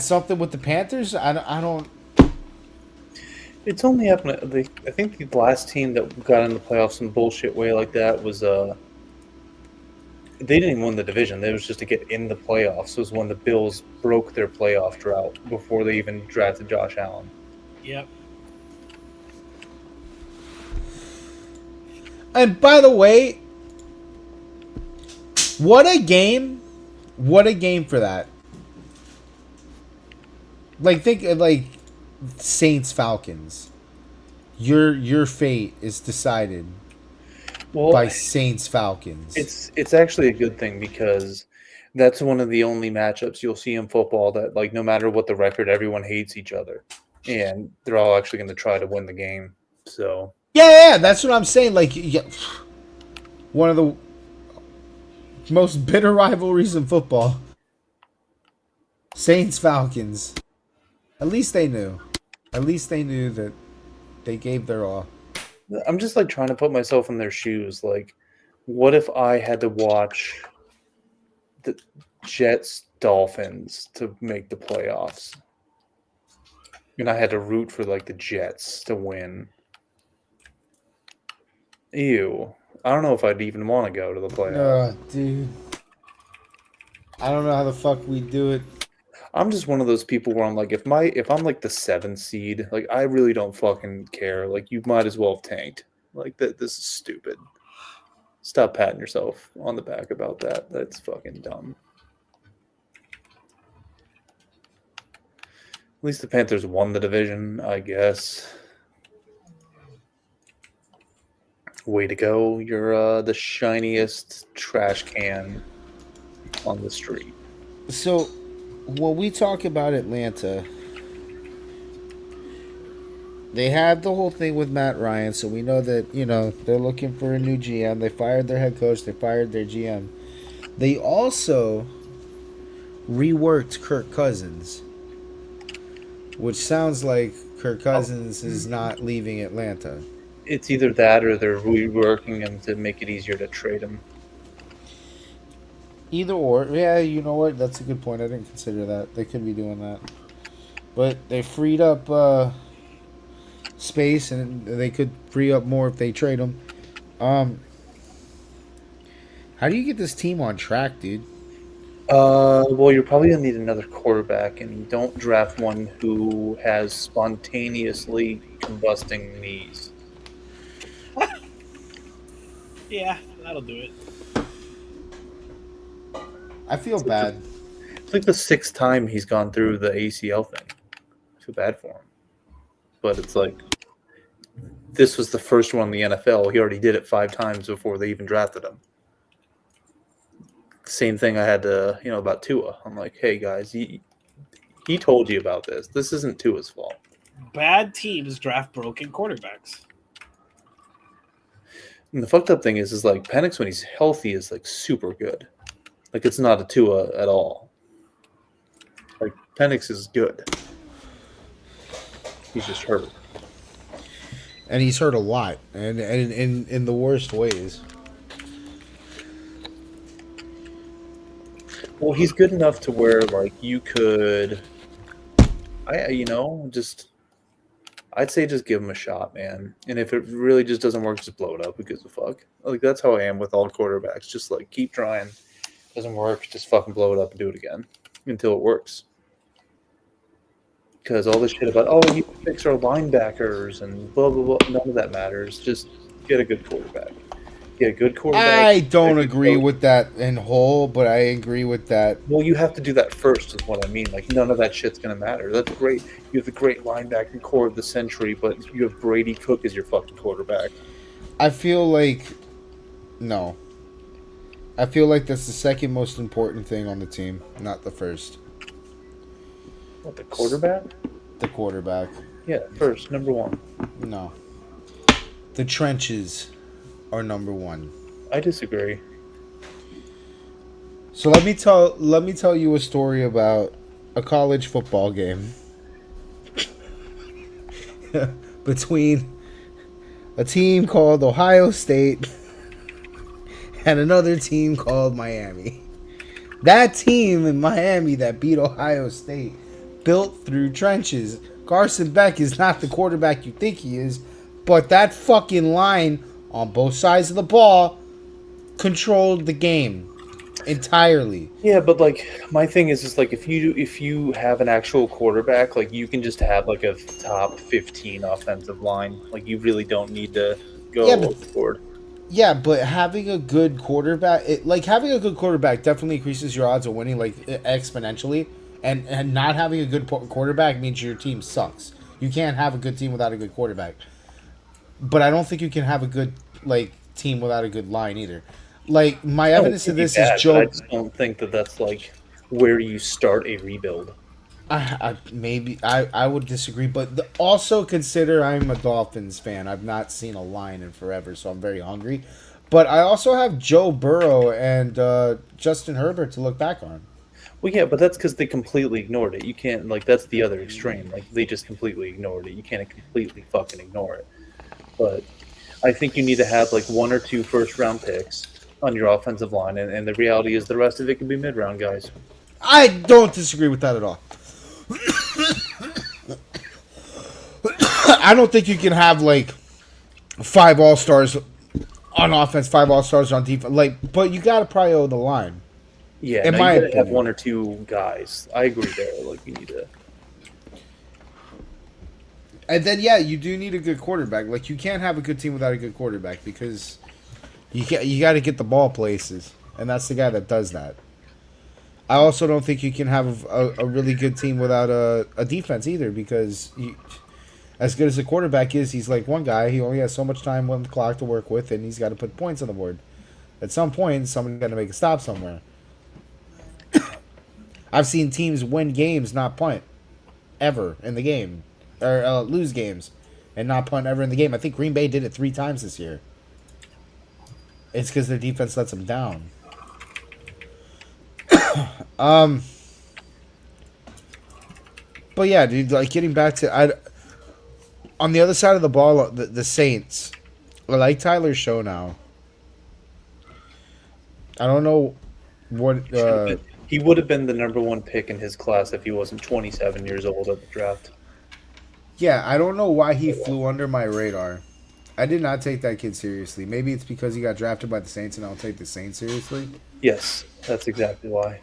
something with the Panthers. I don't. It's only happened. I think the last team that got in the playoffs in bullshit way like that was they didn't win the division. It was just to get in the playoffs. It was when the Bills broke their playoff drought before they even drafted Josh Allen. Yep. And by the way, what a game! What a game for that. Like, think like Saints Falcons. Your fate is decided by Saints Falcons. It's actually a good thing, because that's one of the only matchups you'll see in football that, like, no matter what the record, everyone hates each other, and they're all actually going to try to win the game. So yeah, that's what I'm saying. Like, yeah, one of the most bitter rivalries in football. Saints Falcons. At least they knew. At least they knew that they gave their all. I'm just like trying to put myself in their shoes. Like, what if I had to watch the Jets Dolphins to make the playoffs, and I had to root for like the Jets to win? Ew. I don't know if I'd even want to go to the playoffs. Dude. I don't know how the fuck we do it. I'm just one of those people where I'm like, if I'm like the 7th seed, like, I really don't fucking care. Like, you might as well have tanked. Like, this is stupid. Stop patting yourself on the back about that. That's fucking dumb. At least the Panthers won the division, I guess. Way to go. You're the shiniest trash can on the street. So, when we talk about Atlanta, they had the whole thing with Matt Ryan, so we know that they're looking for a new GM. They fired their head coach. They fired their GM. They also reworked Kirk Cousins, which sounds like Kirk Cousins is not leaving Atlanta. It's either that or they're reworking him to make it easier to trade him. Either or, yeah. You know what? That's a good point. I didn't consider that. They could be doing that, but they freed up space, and they could free up more if they trade him. How do you get this team on track, dude? Well, you're probably gonna need another quarterback, and you don't draft one who has spontaneously combusting knees. Yeah, that'll do it. I feel bad. It's like the 6th time he's gone through the ACL thing. I feel bad for him, but it's like this was the first one in the NFL. He already did it 5 times before they even drafted him. Same thing I had to, about Tua. I'm like, hey guys, he told you about this. This isn't Tua's fault. Bad teams draft broken quarterbacks. And the fucked up thing is like Penix when he's healthy is like super good. Like it's not a Tua at all. Like Penix is good. He's just hurt. And he's hurt a lot, and in the worst ways. Well, he's good enough to where like you could, I'd say just give him a shot, man. And if it really just doesn't work, just blow it up. Who gives a fuck? Like that's how I am with all quarterbacks. Just like keep trying. Doesn't work, just fucking blow it up and do it again until it works. Because all this shit about you can fix our linebackers and blah blah blah, none of that matters. Just get a good quarterback. Get a good quarterback. I don't agree with that in whole, but I agree with that. Well, you have to do that first, is what I mean. Like, none of that shit's going to matter. That's great. You have the great linebacking core of the century, but you have Brady Cook as your fucking quarterback. I feel like... No. I feel like that's the second most important thing on the team, not the first. What, the quarterback? The quarterback. Yeah, first, number one. No. The trenches are number one. I disagree. So let me tell you a story about a college football game between a team called Ohio State and another team called Miami. That team in Miami that beat Ohio State built through trenches. Carson Beck is not the quarterback you think he is, but that fucking line on both sides of the ball controlled the game entirely. Yeah, but like my thing is like if you have an actual quarterback, like you can just have like a top 15 offensive line. Like you really don't need to go overboard. Yeah, but having a good quarterback, having a good quarterback definitely increases your odds of winning like exponentially. And not having a good quarterback means your team sucks. You can't have a good team without a good quarterback. But I don't think you can have a good team without a good line either. Like my evidence of this is Joe. I just don't think that that's like where you start a rebuild. Maybe I would disagree, but also consider I'm a Dolphins fan. I've not seen a line in forever, so I'm very hungry. But I also have Joe Burrow and Justin Herbert to look back on. Well, yeah, but that's because they completely ignored it. You can't that's the other extreme. Like they just completely ignored it. You can't completely fucking ignore it. But I think you need to have like 1 or 2 first-round picks on your offensive line, and the reality is the rest of it can be mid-round guys. I don't disagree with that at all. I don't think you can have 5 all-stars on offense, 5 all-stars on defense. But you got to prioritize the line. Yeah, you gotta have 1 or 2 guys. I agree there. Like you need to. And then you do need a good quarterback. Like you can't have a good team without a good quarterback because you got to get the ball places, and that's the guy that does that. I also don't think you can have a really good team without a defense either because as good as the quarterback is, he's like one guy. He only has so much time on the clock to work with, and he's got to put points on the board. At some point, somebody's got to make a stop somewhere. I've seen teams win games, not punt, ever in the game, or lose games and not punt ever in the game. I think Green Bay did it 3 times this year. It's because their defense lets them down. But yeah, dude, like getting back to on the other side of the ball, the Saints. I like Tyler's show now. I don't know what He would have been the number 1 pick in his class if he wasn't 27 years old at the draft. Yeah, I don't know why he flew under my radar. I did not take that kid seriously. Maybe it's because he got drafted by the Saints and I don't take the Saints seriously. Yes, that's exactly why.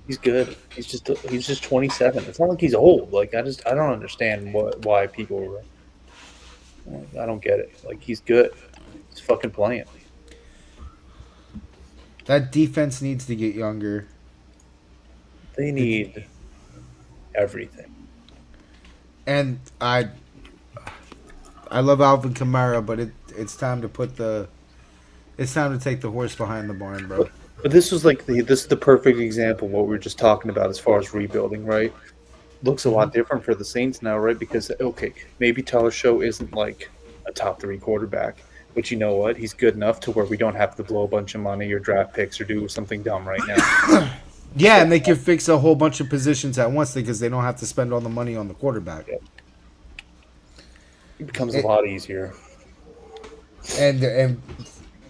He's good. He's just 27. It's not like he's old. Like I don't understand why people are. I don't get it. Like he's good. He's fucking playing. That defense needs to get younger. They need everything. And I love Alvin Kamara, but it's time to take the horse behind the barn, bro. But this was like this is the perfect example of what we were just talking about as far as rebuilding, right? Looks a lot different for the Saints now, right? Because okay, maybe Tyler Show isn't like a top 3 quarterback, but you know what? He's good enough to where we don't have to blow a bunch of money or draft picks or do something dumb right now. Yeah, and they can fix a whole bunch of positions at once because they don't have to spend all the money on the quarterback. Yeah. It becomes a lot easier. And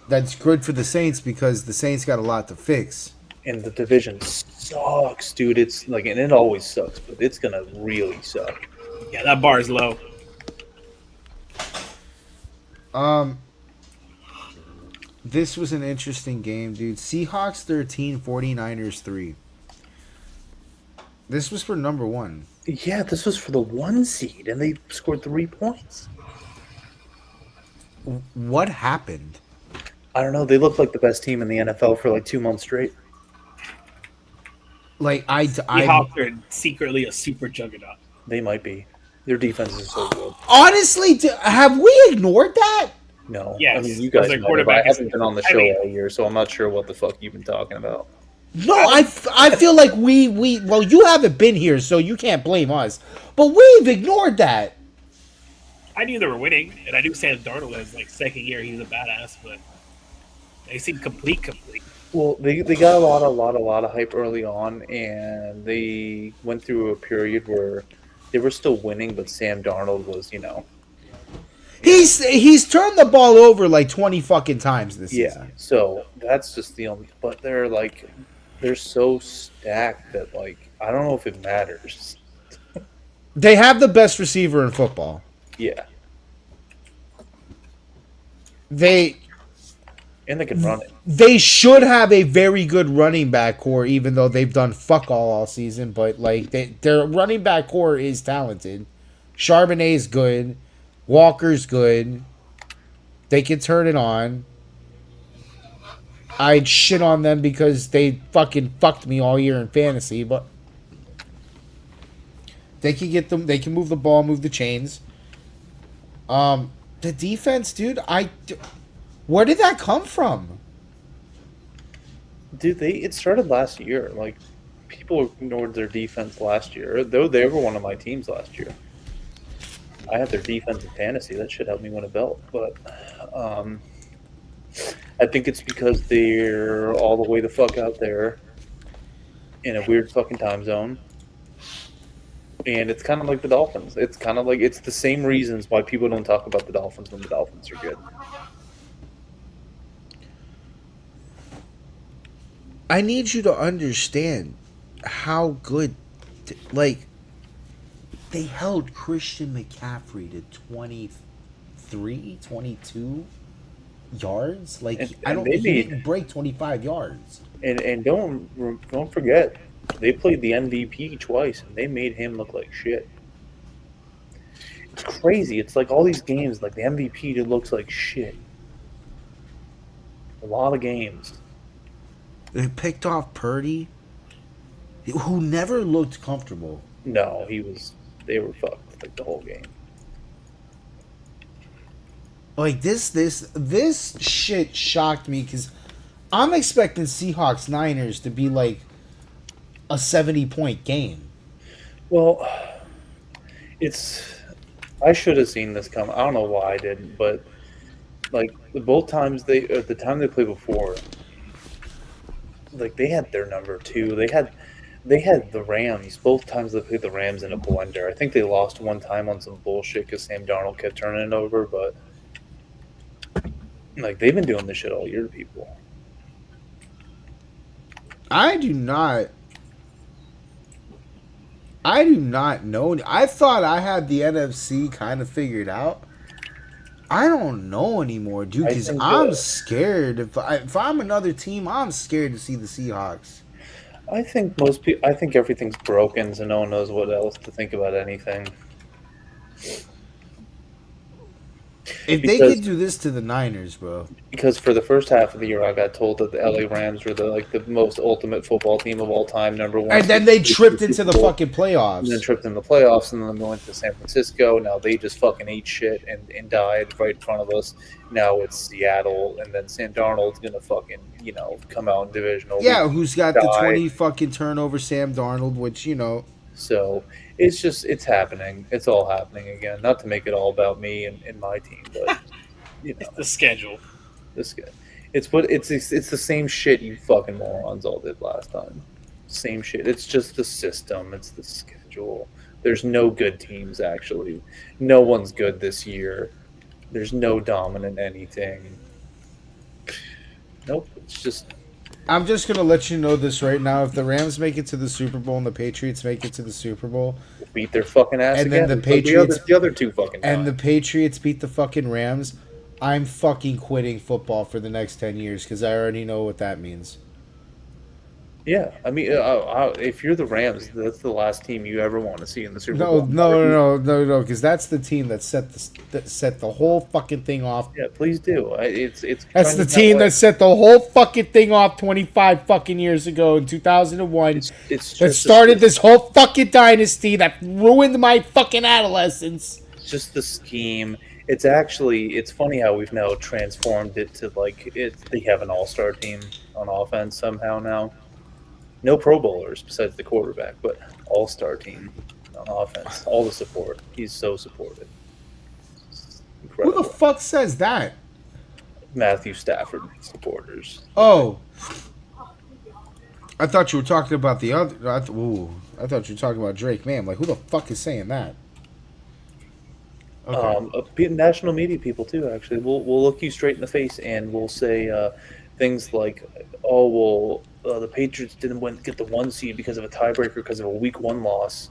that's good for the Saints because the Saints got a lot to fix. And the division sucks, dude. It's like, and it always sucks, but it's gonna really suck. Yeah, that bar is low. This was an interesting game, dude. Seahawks 13, 49ers 3. This was for number 1. Yeah, this was for the 1 seed, and they scored 3 points. What happened? I don't know. They looked like the best team in the NFL for like 2 months straight. Like Seahawks are secretly a super juggernaut. They might be. Their defense is so good. Honestly, have we ignored that? No. Yes, I mean, you guys their know, quarterback I haven't been on the show I mean- all year, so I'm not sure what the fuck you've been talking about. No, I feel like we well, you haven't been here, so you can't blame us. But we've ignored that. I knew they were winning, and I knew Sam Darnold was like second year. He was a badass, but they seem complete. Well, they got a lot of hype early on, and they went through a period where they were still winning, but Sam Darnold was, He's turned the ball over like 20 fucking times this season. So that's just the only. But they're so stacked that like I don't know if it matters. They have the best receiver in football. Yeah, And they can run it. They should have a very good running back core, even though they've done fuck all season. But like their running back core is talented. Charbonnet's good. Walker's good. They can turn it on. I'd shit on them because they fucking fucked me all year in fantasy, but they can get them. They can move the ball, move the chains. The defense, dude. Where did that come from? Dude, it started last year. Like people ignored their defense last year. Though they were one of my teams last year. I had their defense in fantasy. That should help me win a belt. But I think it's because they're all the way the fuck out there in a weird fucking time zone. And it's kind of like the Dolphins. It's kind of like it's the same reasons why people don't talk about the Dolphins when the Dolphins are good. I need you to understand how good, they held Christian McCaffrey to 23, 22 yards. He didn't break 25 yards. And don't forget, they played the MVP twice, and they made him look like shit. It's crazy. It's like all these games, like the MVP just looks like shit. A lot of games. They picked off Purdy, who never looked comfortable. No, they were fucked like the whole game. Like this shit shocked me because I'm expecting Seahawks Niners to be like a 70-point game. Well, I should have seen this come. I don't know why I didn't, but like both times the time they played before, like they had their number too. They had the Rams both times they played the Rams in a blender. I think they lost one time on some bullshit because Sam Darnold kept turning it over, but like they've been doing this shit all year to people. I do not know. I thought I had the NFC kind of figured out. I don't know anymore, dude. Because I'm scared. If I'm another team, I'm scared to see the Seahawks. I think most people. I think everything's broken, so no one knows what else to think about anything. If they could do this to the Niners, bro. Because for the first half of the year, I got told that the LA Rams were the most ultimate football team of all time, number one. And then they tripped into the fucking playoffs. And then tripped in the playoffs, and then they went to San Francisco. Now they just fucking ate shit and died right in front of us. Now it's Seattle, and then Sam Darnold's gonna fucking come out in divisional. Yeah, who's got the 20 fucking turnover Sam Darnold, which So it's happening. It's all happening again. Not to make it all about me and my team, but it's the schedule. It's the same shit you fucking morons all did last time. Same shit. It's just the system. It's the schedule. There's no good teams actually. No one's good this year. There's no dominant anything. Nope. It's just. I'm just going to let you know this right now. If the Rams make it to the Super Bowl and the Patriots make it to the Super Bowl, beat their fucking ass and again. Then the Patriots, the other two fucking and the Patriots beat the fucking Rams, I'm fucking quitting football for the next 10 years because I already know what that means. Yeah, I mean, if you're the Rams, that's the last team you ever want to see in the Super Bowl. No, because that's the team that set the whole fucking thing off. Yeah, please do. That's the team that set the whole fucking thing off 25 fucking years ago in 2001. That started this whole fucking dynasty that ruined my fucking adolescence. It's just the scheme. It's funny how we've now transformed it to they have an all-star team on offense somehow now. No Pro Bowlers besides the quarterback, but all-star team on offense. All the support. He's so supported. Incredible. Who the fuck says that? Matthew Stafford supporters. Oh. I thought you were talking about the other. I thought you were talking about Drake. Man, like, who the fuck is saying that? Okay. National media people, too, actually. We'll look you straight in the face and we'll say things like, oh, well, the Patriots didn't get the 1 seed because of a tiebreaker because of a week 1 loss,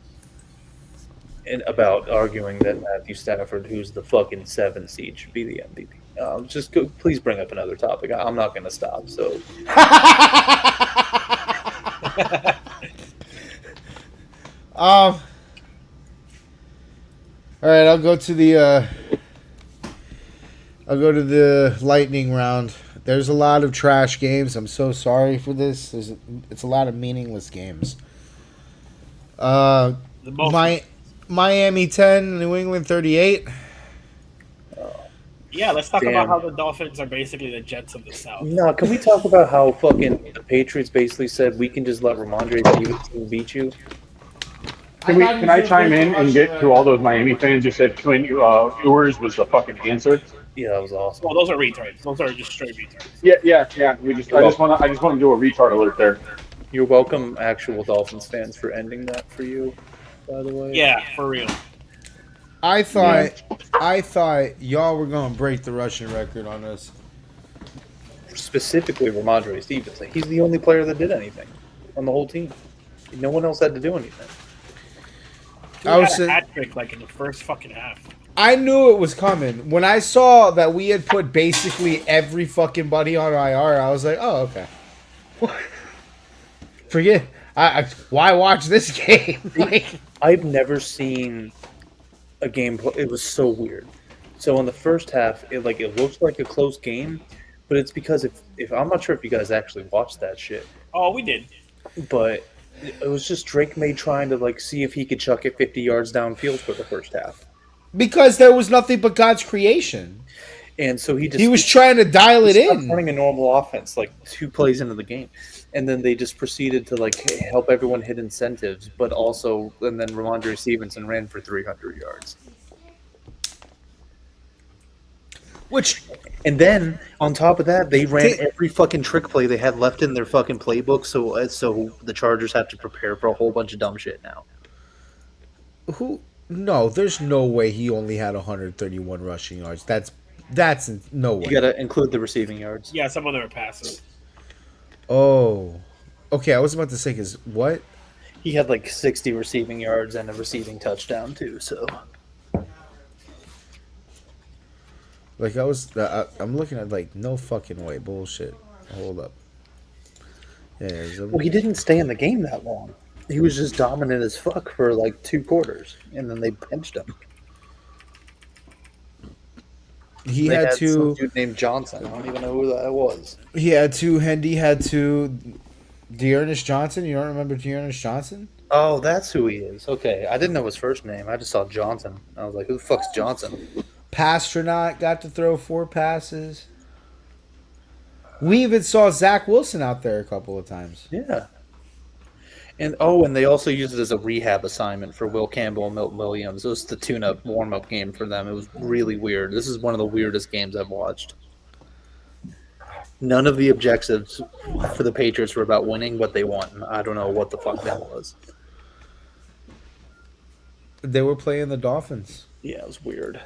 and about arguing that Matthew Stafford, who's the fucking 7 seed, should be the MVP. Please bring up another topic. I'm not going to stop. So. All right, I'll go to the lightning round. There's a lot of trash games. I'm so sorry for this. It's a lot of meaningless games. Miami 10, New England 38. Yeah, let's talk about how the Dolphins are basically the Jets of the South. No, can we talk about how fucking the Patriots basically said we can just let Ramondre Stevenson beat you? Can I chime in and get to all those Miami fans who said Clint Ewers was the fucking answer? Yeah, that was awesome. Well, those are retards. Those are just straight retards. Yeah. I just want to do a retard alert there. You're welcome, actual Dolphins fans, for ending that for you. By the way. Yeah, for real. I thought y'all were gonna break the rushing record on us. Specifically, Ramondre Stevenson. He's the only player that did anything on the whole team. No one else had to do anything. I was a hat trick in the first fucking half. I knew it was coming. When I saw that we had put basically every fucking buddy on IR, I was like, oh, okay. Forget. Why watch this game? I've never seen a game. It was so weird. So in the first half, it looked like a close game, but it's because if I'm not sure if you guys actually watched that shit. Oh, we did. But it was just Drake May trying to see if he could chuck it 50 yards downfield for the first half. Because there was nothing but God's creation. And so he was trying to dial it in. Running a normal offense 2 plays into the game. And then they just proceeded to help everyone hit incentives, and then Ramondre Stevenson ran for 300 yards. Which And then on top of that, they ran Ta- every fucking trick play they had left in their fucking playbook. So the Chargers have to prepare for a whole bunch of dumb shit now. who? No, there's no way he only had 131 rushing yards. That's no You way. got to include the receiving yards. Yeah, some of them are passes. Oh, okay. I was about to say because what? He had like 60 receiving yards and a receiving touchdown too. So Like I'm looking at like no fucking way bullshit. Hold up. Yeah, well, he didn't stay in the game that long. He was just dominant as fuck for like 2 quarters, and then they benched him. he They had some two. dude named Johnson. I don't even know who that was. He had two. Hendy had two. Dearness Johnson. You don't remember Dearness Johnson? Oh, that's who he is. Okay, I didn't know his first name. I just saw Johnson. I was like, who the fuck's Johnson? Pastronaut got to throw 4 passes. We even saw Zach Wilson out there a couple of times. Yeah. And they also used it as a rehab assignment for Will Campbell and Milton Williams. It was the tune-up warm-up game for them. It was really weird. This is one of the weirdest games I've watched. None of the objectives for the Patriots were about winning, but they won. I don't know what the fuck that was. They were playing the Dolphins. Yeah, it was weird.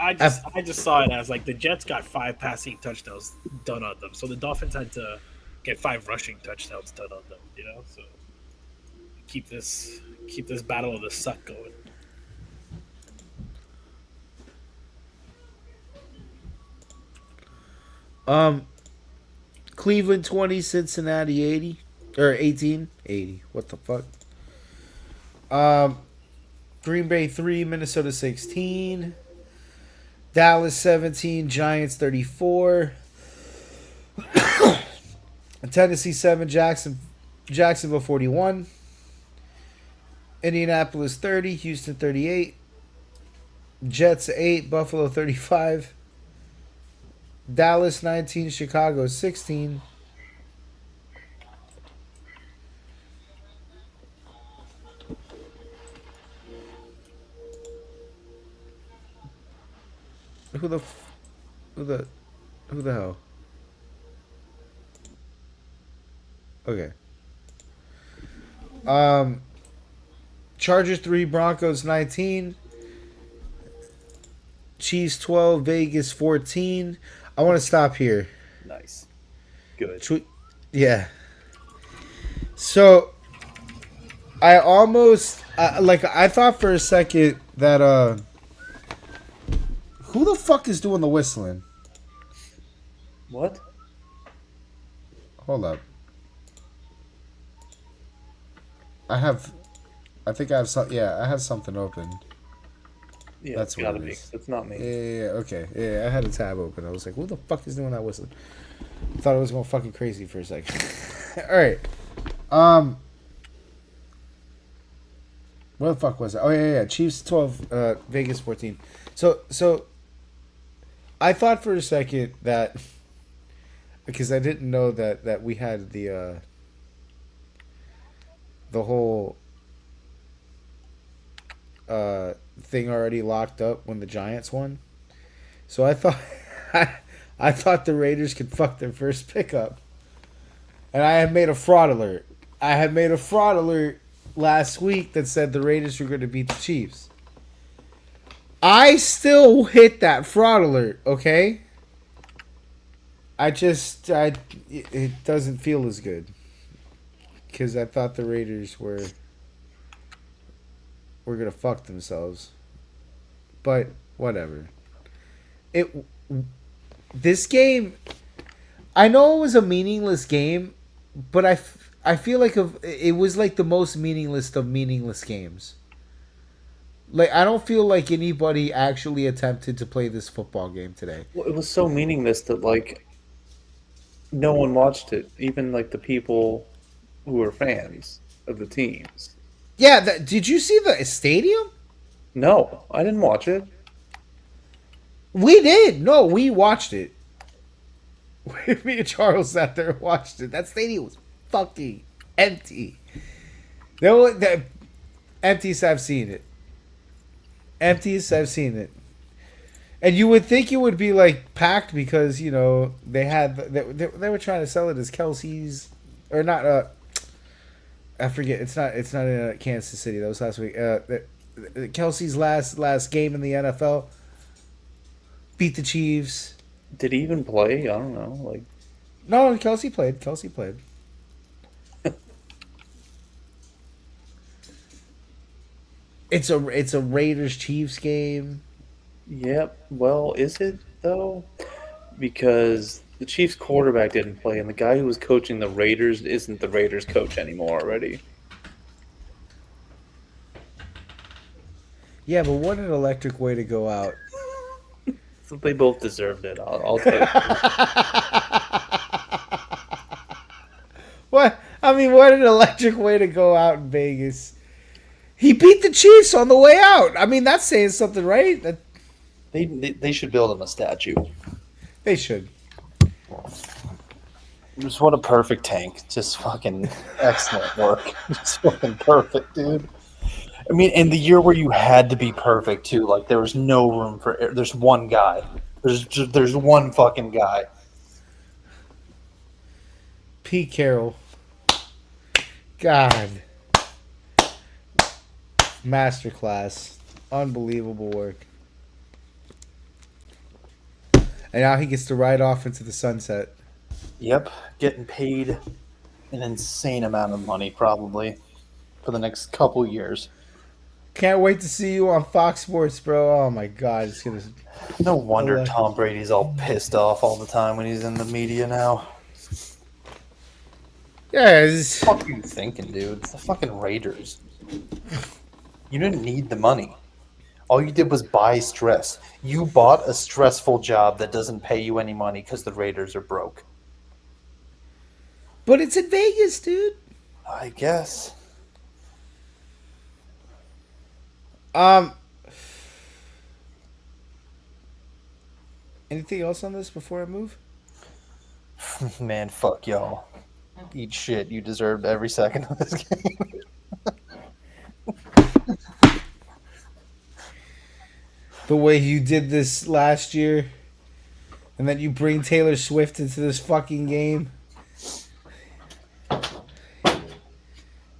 I just saw it as like the Jets got 5 passing touchdowns done on them, so the Dolphins had to get 5 rushing touchdowns done on them. You know, so keep this battle of the suck going. Cleveland 20, Cincinnati 80 or 18, 80. What the fuck? Green Bay 3, Minnesota 16. Dallas 17, Giants 34. Tennessee 7, Jacksonville 41. Indianapolis 30, Houston 38. Jets 8, Buffalo 35. Dallas 19, Chicago 16. Who the hell? Okay. Chargers 3, Broncos 19. Chiefs 12, Vegas 14. I want to stop here. Nice. Good. Yeah. So I almost I thought for a second that who the fuck is doing the whistling? What? Hold up. I think I have some. Yeah, I have something open. Yeah, That's it's what gotta it be. is. It's not me. Yeah, okay. Yeah, I had a tab open. I was like, who the fuck is doing that whistling? I thought I was going fucking crazy for a second. All right. Where the fuck was it? Oh yeah. Chiefs 12, Vegas 14. So I thought for a second that because I didn't know that we had the whole thing already locked up when the Giants won. So I thought I thought the Raiders could fuck their first pickup. And I had made a fraud alert. I had made a fraud alert last week that said the Raiders were going to beat the Chiefs. I still hit that fraud alert, okay? It doesn't feel as good. Because I thought the Raiders were going to fuck themselves. But whatever. This game, I know it was a meaningless game, but I feel like it was like the most meaningless of meaningless games. Like, I don't feel like anybody actually attempted to play this football game today. Well, it was so meaningless that like no one watched it, even like the people who were fans of the teams. Yeah, did you see the stadium? No, I didn't watch it. We did. No, we watched it. Me and Charles sat there and watched it. That stadium was fucking empty. Emptiest I've seen it. Emptiest I've seen it. And you would think it would be like packed because they were trying to sell it as Kelsey's or not. I forget. It's not in Kansas City. That was last week. Kelsey's last game in the NFL. Beat the Chiefs. Did he even play? I don't know. Like, No, Kelsey played. It's a Raiders Chiefs game. yep. Well, is it though? Because the Chiefs quarterback didn't play, and the guy who was coaching the Raiders isn't the Raiders coach anymore already. Yeah, but what an electric way to go out. So they both deserved it. I'll take it. What? I mean, what an electric way to go out in Vegas. He beat the Chiefs on the way out. I mean, that's saying something, right? They should build him a statue. They should. Just what a perfect tank. Just fucking excellent work. Just fucking perfect, dude. I mean, in the year where you had to be perfect too, like there was no room for. There's one guy. There's one fucking guy. Pete Carroll. God. Masterclass. Unbelievable work. And now he gets to ride off into the sunset. Yep, getting paid an insane amount of money probably for the next couple years. Can't wait to see you on Fox Sports, bro. Oh my God, it's gonna. No wonder Tom Brady's all pissed off all the time when he's in the media now. Yeah, What are you thinking, dude? It's the fucking Raiders. You didn't need the money. All you did was buy stress. You bought a stressful job that doesn't pay you any money because the Raiders are broke. but it's in Vegas, dude. I guess. Anything else on this before I move? Man, fuck y'all. Eat shit. You deserved every second of this game. The way you did this last year, and then you bring Taylor Swift into this fucking game.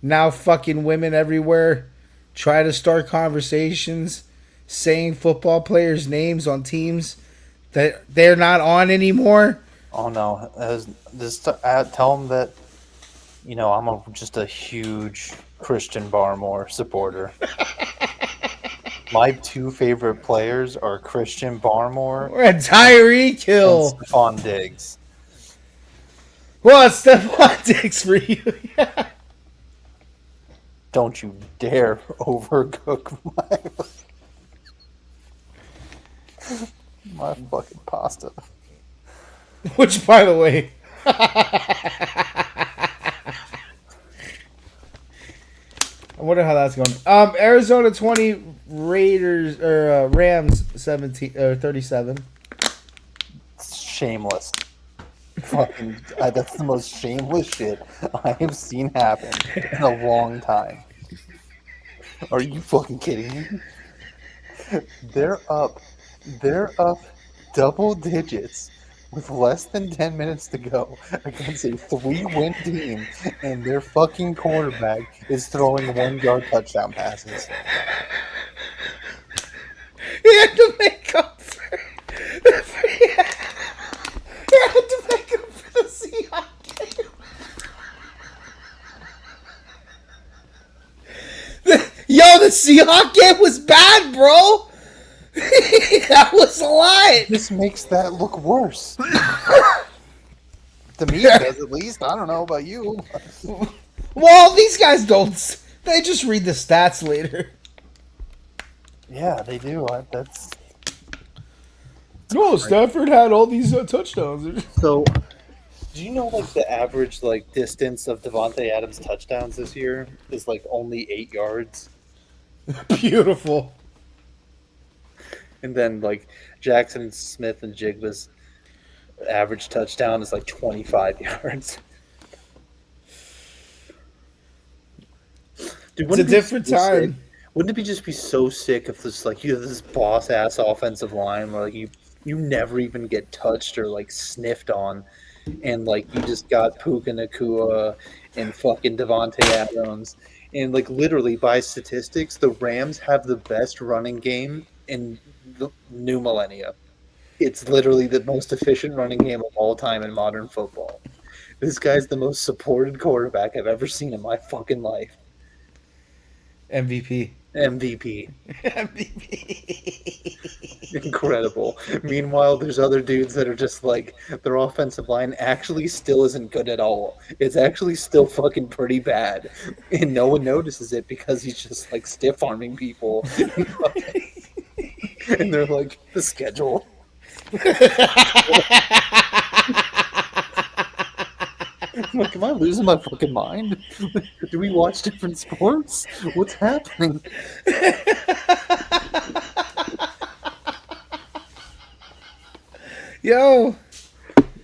Now fucking women everywhere try to start conversations saying football players' names on teams that they're not on anymore. Oh no! Just tell them that, I'm just a huge Christian Barmore supporter. My two favorite players are Christian Barmore And Tyreek Hill. and Stephon Diggs. Well, it's Stephon Diggs for you. Yeah. Don't you dare overcook my fucking pasta. Which, by the way, I wonder how that's going. Arizona 20, Raiders or Rams 17 or 37. Shameless. Fucking, that's the most shameless shit I have seen happen in a long time. Are you fucking kidding me? They're up double digits with less than 10 minutes to go against a 3-win team, and their fucking quarterback is throwing 1-yard touchdown passes. He had to make up for he had to make up for the Seahawks game. The Seahawks game was bad, bro. That was a lot. This makes that look worse. To me, it does, at least. I don't know about you. Well, these guys don't. They just read the stats later. Yeah, they do. That's No, Stafford had all these touchdowns. so. Do you know the average distance of Devontae Adams touchdowns this year is only 8 yards, Beautiful. and then Jackson Smith and Jigba's average touchdown is 25 yards. Dude, It's a different time. Wouldn't it just be so sick if this like you have this boss ass offensive line where like you never even get touched or like sniffed on, and like you just got Puka Nakua and fucking Devontae Adams, and like literally by statistics, the Rams have the best running game in the new millennia. It's literally the most efficient running game of all time in modern football. This guy's the most supported quarterback I've ever seen in my fucking life. MVP. MVP. MVP. Incredible. Meanwhile, there's other dudes that are just like their offensive line actually still isn't good at all. It's actually still fucking pretty bad. And no one notices it because he's just like stiff arming people. And they're like, the schedule. I'm like, am I losing my fucking mind? Do we watch different sports? What's happening? Yo.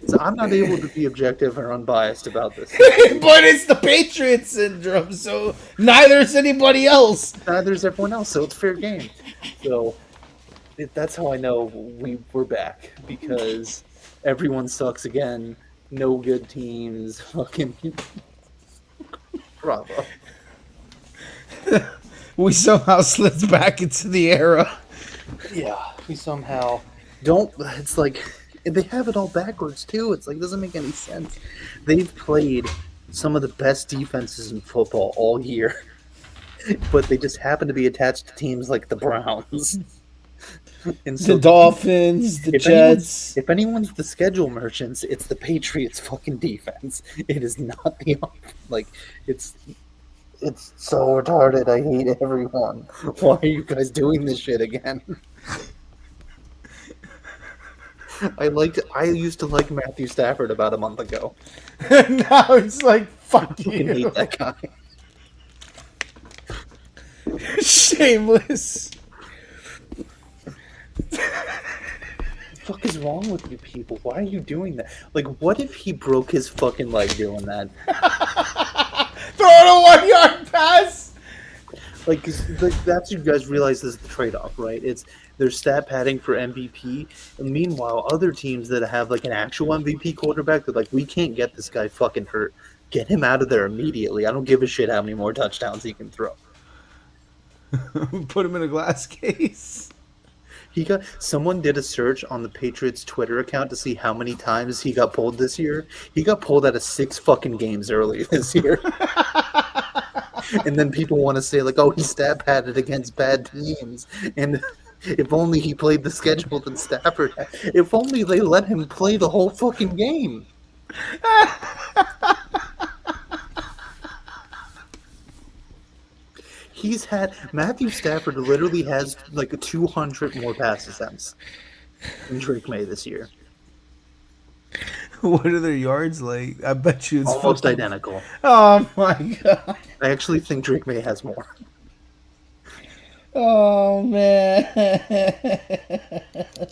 So I'm not able to be objective or unbiased about this. But it's the Patriots syndrome, so neither is anybody else. Neither is everyone else, so it's fair game. So that's how I know we're back, because everyone sucks again. No good teams. Fucking bravo. We somehow slipped back into the era. Yeah, we somehow don't. It's like they have it all backwards too. It's like it doesn't make any sense. They've played some of the best defenses in football all year, but they just happen to be attached to teams like the Browns. And so The Dolphins, the Jets. If anyone's the schedule merchants, it's the Patriots' fucking defense. It is not the like it's so retarded. I hate everyone. Why are you guys doing this shit again? I used to like Matthew Stafford about a month ago. Now it's like, fuck I fucking you. hate that guy. Shameless. What the fuck is wrong with you people? Why are you doing that? Like, what if he broke his fucking leg doing that? Throw it a 1-yard pass. Like, that's you guys realize this is the trade-off, right? It's there's stat padding for MVP, and meanwhile, other teams that have like an actual MVP quarterback, they're like, we can't get this guy fucking hurt. Get him out of there immediately. I don't give a shit how many more touchdowns he can throw. Put him in a glass case. Someone did a search on the Patriots Twitter account to see how many times he got pulled this year. He got pulled out of 6 fucking games early this year. And then people want to say like, oh, he stat padded against bad teams. And if only he played the schedule that Stafford had. If only they let him play the whole fucking game. Matthew Stafford literally has like 200 more pass attempts than Drake May this year. What are their yards like? I bet you it's Almost identical. Oh my god. I actually think Drake May has more. Oh man.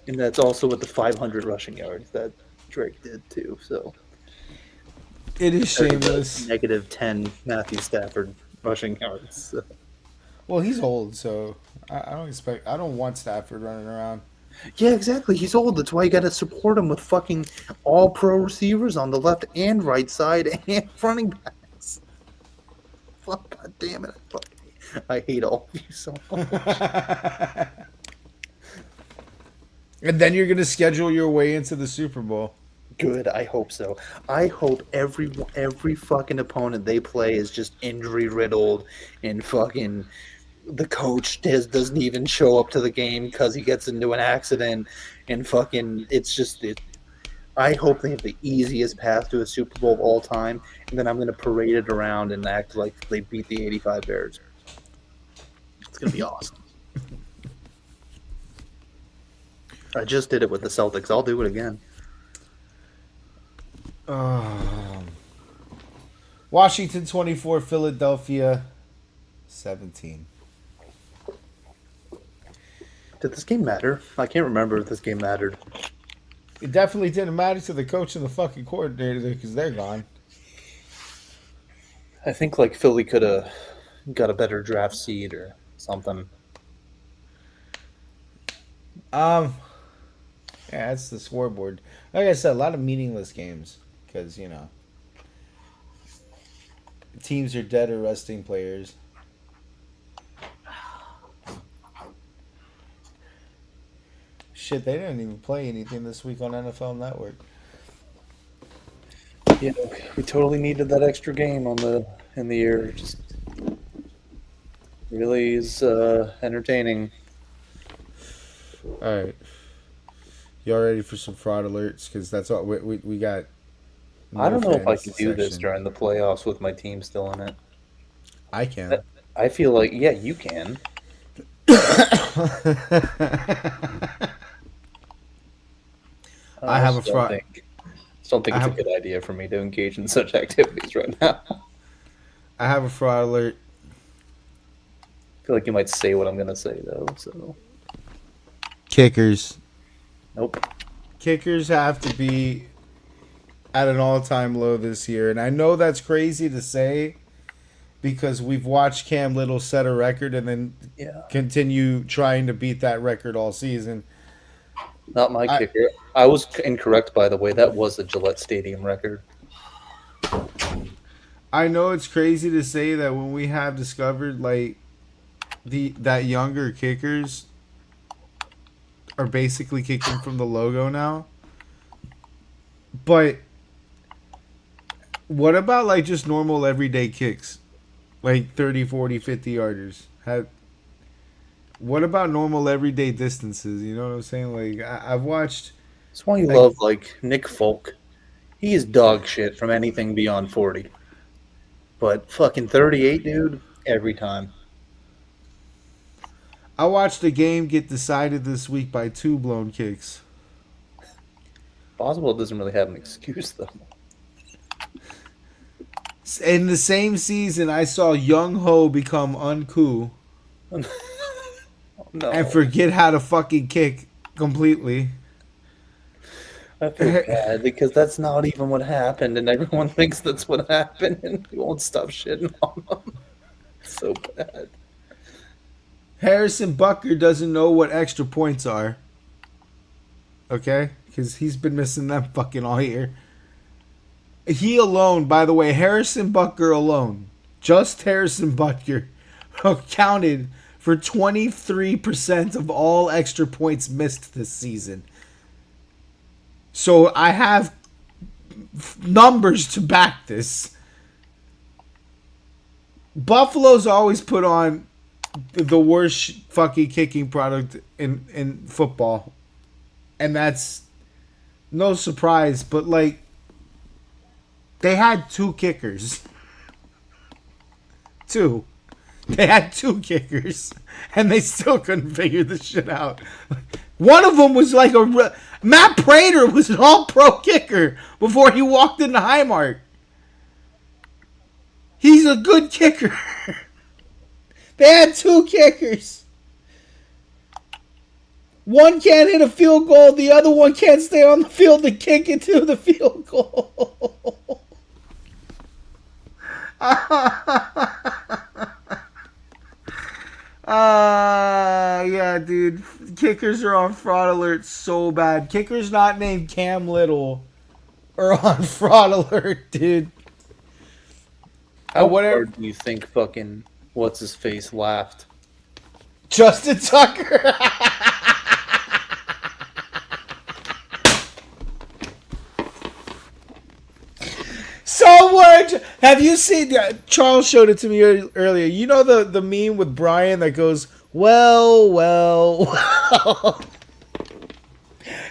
And that's also with the 500 rushing yards that Drake did too. So It is shameless. Negative 10 Matthew Stafford rushing yards. So. Well, he's old, so I don't want Stafford running around. Yeah, exactly. He's old. That's why you got to support him with fucking all pro receivers on the left and right side and running backs. Fuck, God damn it. I hate all of you so much. And then you're going to schedule your way into the Super Bowl. Good, I hope so. I hope every fucking opponent they play is just injury riddled and fucking the coach doesn't even show up to the game because he gets into an accident and fucking I hope they have the easiest path to a Super Bowl of all time, and then I'm gonna parade it around and act like they beat the '85 Bears. It's gonna be awesome. I just did it with the Celtics. I'll do it again. Washington 24, Philadelphia 17. Did this game matter? I can't remember if this game mattered. It definitely didn't matter to the coach and the fucking coordinator because they're gone. I think like Philly could have got a better draft seed or something. Yeah, that's the scoreboard. Like I said, a lot of meaningless games because teams are dead or resting players. Shit, they didn't even play anything this week on NFL Network. Yeah, we totally needed that extra game in the year. Just really is entertaining. All right, y'all ready for some fraud alerts? Because that's all we got. I don't know if I fantasy can do this section. during the playoffs with my team still in it. I can. I feel like, yeah, you can. I have a fraud. Don't think it's a good idea for me to engage in such activities right now. I have a fraud alert. I feel like you might say what I'm gonna say though. So Kickers. nope. Kickers have to be at an all-time low this year, and I know that's crazy to say because we've watched Cam Little set a record and then continue trying to beat that record all season. Not my kicker. I was incorrect, by the way. That was a Gillette Stadium record. I know it's crazy to say that when we have discovered like that younger kickers are basically kicking from the logo now. But what about like just normal everyday kicks? Like 30, 40, 50 yarders? What about normal everyday distances? You know what I'm saying? Like I've watched. That's why you love like Nick Folk. He is dog shit from anything beyond 40. But fucking 38, dude, every time. I watched a game get decided this week by 2 blown kicks. Boswell doesn't really have an excuse though. In the same season, I saw Young Ho become uncool. No. And forget how to fucking kick completely. I feel bad because that's not even what happened, and everyone thinks that's what happened, and we won't stop shitting on them. It's so bad. Harrison Butker doesn't know what extra points are. Okay? Because he's been missing them fucking all year. He alone, by the way, Harrison Butker alone, just Harrison Butker, accounted for 23% of all extra points missed this season. So I have numbers to back this. Buffalo's always put on the worst fucking kicking product in football. And that's no surprise, but like they had 2 kickers. 2. They had 2 kickers, and they still couldn't figure this shit out. One of them was like Matt Prater was an all-pro kicker before he walked into Highmark. He's a good kicker. They had 2 kickers. One can't hit a field goal. The other one can't stay on the field to kick it to the field goal. Yeah, dude. Kickers are on fraud alert so bad. Kickers not named Cam Little are on fraud alert, dude. How hard do you think fucking what's his face laughed? Justin Tucker. So what? Have you seen? Charles showed it to me earlier. You know the meme with Brian that goes, well.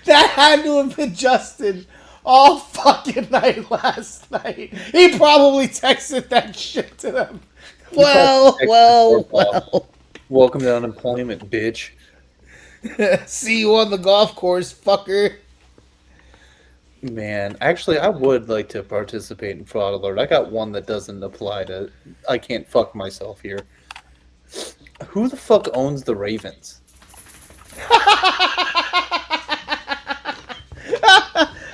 That had to have been Justin all fucking night last night. He probably texted that shit to them. Well. Welcome to unemployment, bitch. See you on the golf course, fucker. Man, actually, I would like to participate in fraud alert. I got one that doesn't apply to. I can't fuck myself here. Who the fuck owns the Ravens?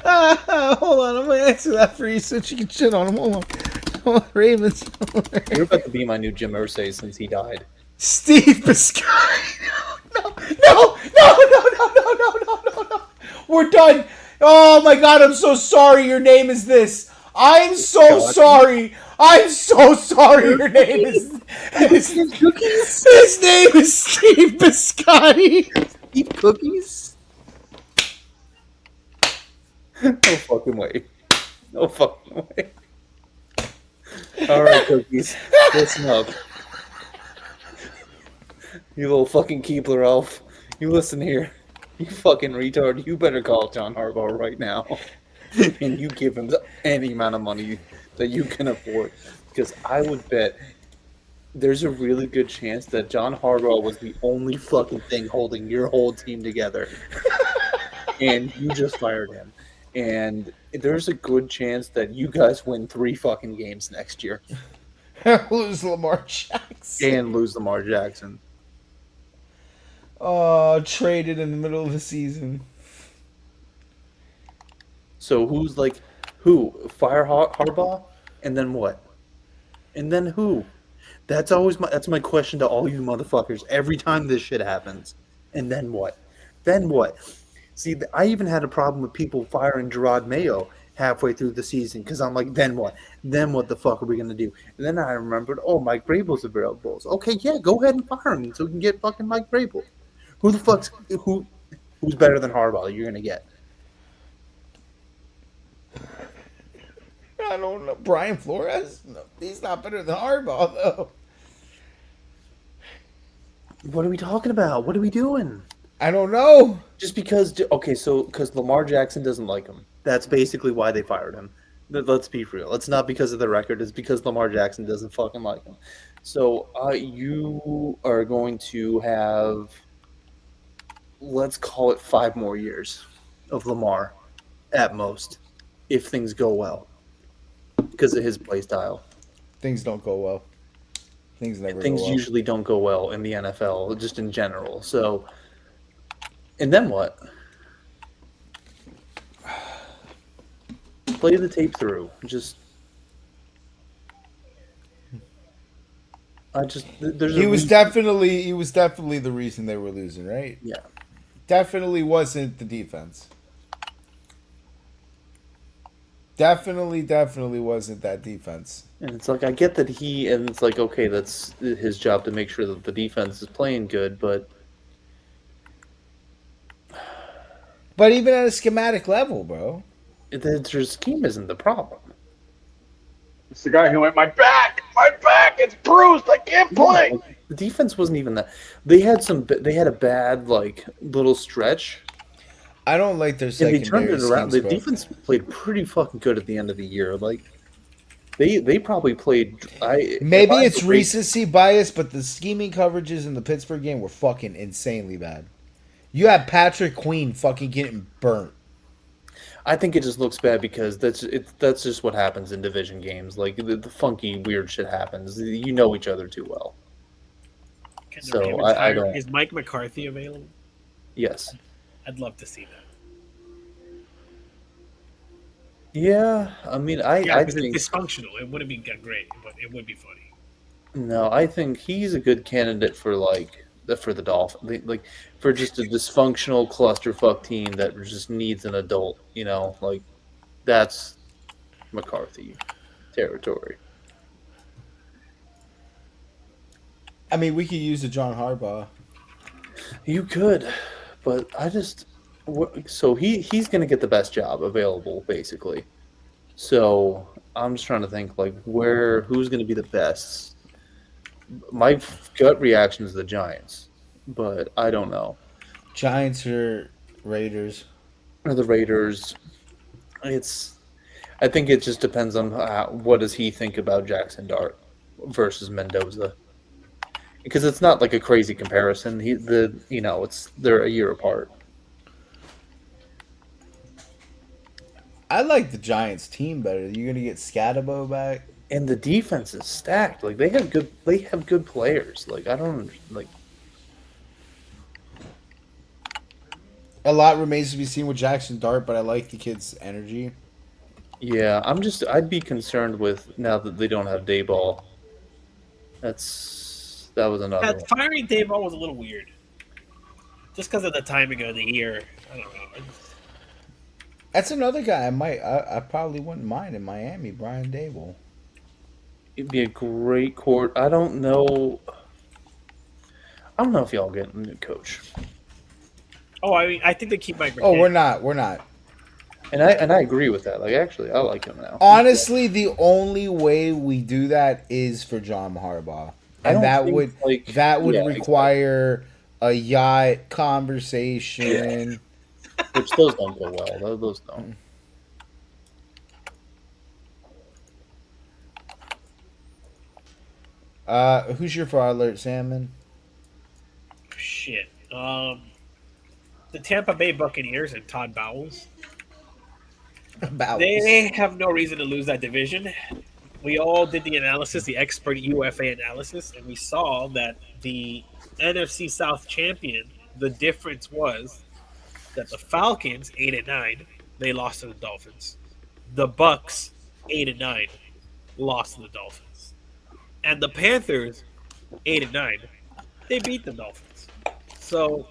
Hold on, I'm gonna answer that for you so you can shit on him. Hold on. Ravens. You're about to be my new Jim Irsay since he died. Steve Biscotti. No. We're done. Oh my god, I'm so sorry your name is this. I'm so sorry. I'm so sorry your name is his name is Steve Biscotti. Eat cookies? No fucking way. No fucking way. All right, cookies. Listen up. You little fucking Keebler elf. You listen here. You fucking retard. You better call John Harbaugh right now. And you give him any amount of money that you can afford. Because I would bet there's a really good chance that John Harbaugh was the only fucking thing holding your whole team together. And you just fired him. And there's a good chance that you guys win 3 fucking games next year. Lose Lamar Jackson. And lose Lamar Jackson. Oh, traded in the middle of the season. So who? Fire Harbaugh? And then what? And then who? That's my question to all you motherfuckers every time this shit happens. And then what? Then what? See, I even had a problem with people firing Gerard Mayo halfway through the season because I'm like, then what? Then what the fuck are we gonna do? And then I remembered, oh, Mike Vrabel's available. Okay, yeah, go ahead and fire him so we can get fucking Mike Vrabel. Who's better than Harbaugh that you're gonna get? I don't know. Brian Flores? No, he's not better than Harbaugh, though. What are we talking about? What are we doing? I don't know. Just because, because Lamar Jackson doesn't like him. That's basically why they fired him. Let's be real. It's not because of the record. It's because Lamar Jackson doesn't fucking like him. So you are going to have, let's call it 5 more years of Lamar at most, if things go well, because of his play style. Things don't go well. Things never Things go well. usually don't go well in the NFL, just in general. So, and then what? Play the tape through. He was definitely the reason they were losing, right? Yeah. Definitely wasn't the defense. Definitely wasn't that defense. And it's like, I get that and it's like, okay, that's his job to make sure that the defense is playing good, but even at a schematic level, bro. their scheme isn't the problem. It's the guy who went, my back, it's bruised, I can't play. Like, the defense wasn't even that. They had a bad, little stretch. I don't like their secondary. And they turned it around. The bro. defense played pretty fucking good at the end of the year. They probably played. Maybe it's recency bias, but the scheming coverages in the Pittsburgh game were fucking insanely bad. You have Patrick Queen fucking getting burnt. I think it just looks bad because that's just what happens in division games. Like the funky weird shit happens. You know each other too well. So I don't. Is Mike McCarthy available? Yes. I'd love to see that. Yeah, I mean, I think it's dysfunctional. It wouldn't be great, but it would be funny. No, I think he's a good candidate for the Dolphins, for just a dysfunctional clusterfuck team that just needs an adult. That's McCarthy territory. I mean, we could use a John Harbaugh. You could, but so he's going to get the best job available, basically. So I'm just trying to think who's going to be the best. My gut reaction is the Giants, but I don't know. Giants or Raiders? Or the Raiders. I think it just depends on what does he think about Jackson Dart versus Mendoza. Because it's not like a crazy comparison. They're a year apart. I like the Giants team better. You're gonna get Scatabo back, and the defense is stacked. They have good players. I don't like. A lot remains to be seen with Jackson Dart, but I like the kid's energy. Yeah, I'd be concerned with now that they don't have Dayball. That's another one. That firing Dayball was a little weird, just because of the timing of the year. I don't know. That's another guy I probably wouldn't mind in Miami, Brian Dable. It'd be a great court. I don't know. I don't know if y'all get a new coach. Oh, I mean, I think they keep Mike McDaniel. Oh, we're not. And I agree with that. Like, actually, I like him now. Honestly, the only way we do that is for John Harbaugh, and that would require a yacht conversation. Which those don't go well. Those don't. Who's your fraud alert, Salmon? Shit. The Tampa Bay Buccaneers and Todd Bowles. They have no reason to lose that division. We all did the analysis, the expert UFA analysis, and we saw that the NFC South champion, the difference was that the Falcons 8-9, they lost to the Dolphins. The Bucks 8-9, lost to the Dolphins, and the Panthers 8-9, they beat the Dolphins. So,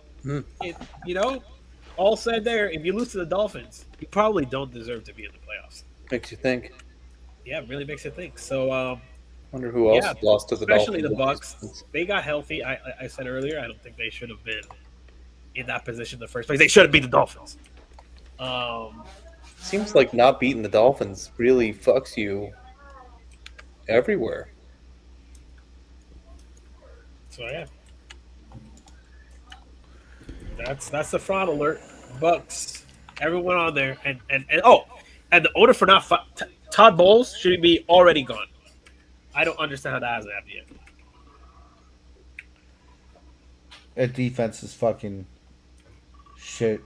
all said there, if you lose to the Dolphins, you probably don't deserve to be in the playoffs. Makes you think. Yeah, it really makes you think. So, wonder who else lost to the Dolphins. Especially the Bucks. They got healthy. I said earlier, I don't think they should have been in that position in the first place. They should have beat the Dolphins. Seems like not beating the Dolphins really fucks you everywhere. So yeah, that's the fraud alert. Bucks, everyone on there, and the order for not Todd Bowles should be already gone. I don't understand how that hasn't happened yet. That defense is fucking shit.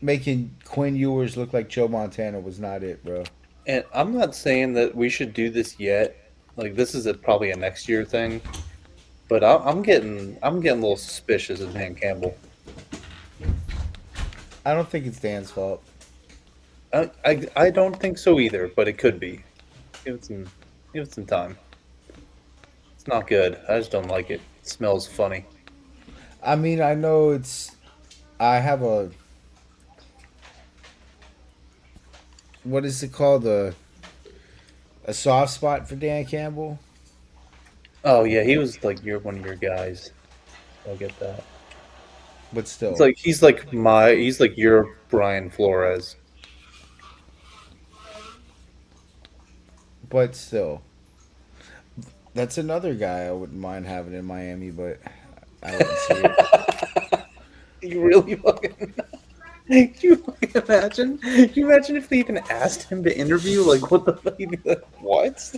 Making Quinn Ewers look like Joe Montana was not it, bro. And I'm not saying that we should do this yet. Like, this is probably a next year thing. But I'm getting a little suspicious of Dan Campbell. I don't think it's Dan's fault. I don't think so either, but it could be. Give it some time. It's not good. I just don't like it. It smells funny. I mean, I know I have a... What is it called? A soft spot for Dan Campbell? Oh, yeah, he was like one of your guys. I'll get that. But still. It's like he's like your Brian Flores. But still. That's another guy I wouldn't mind having in Miami, but I wouldn't see it. You really fucking... Can you fucking imagine? Can you imagine if they even asked him to interview? Like, what the fuck? He'd be like, what?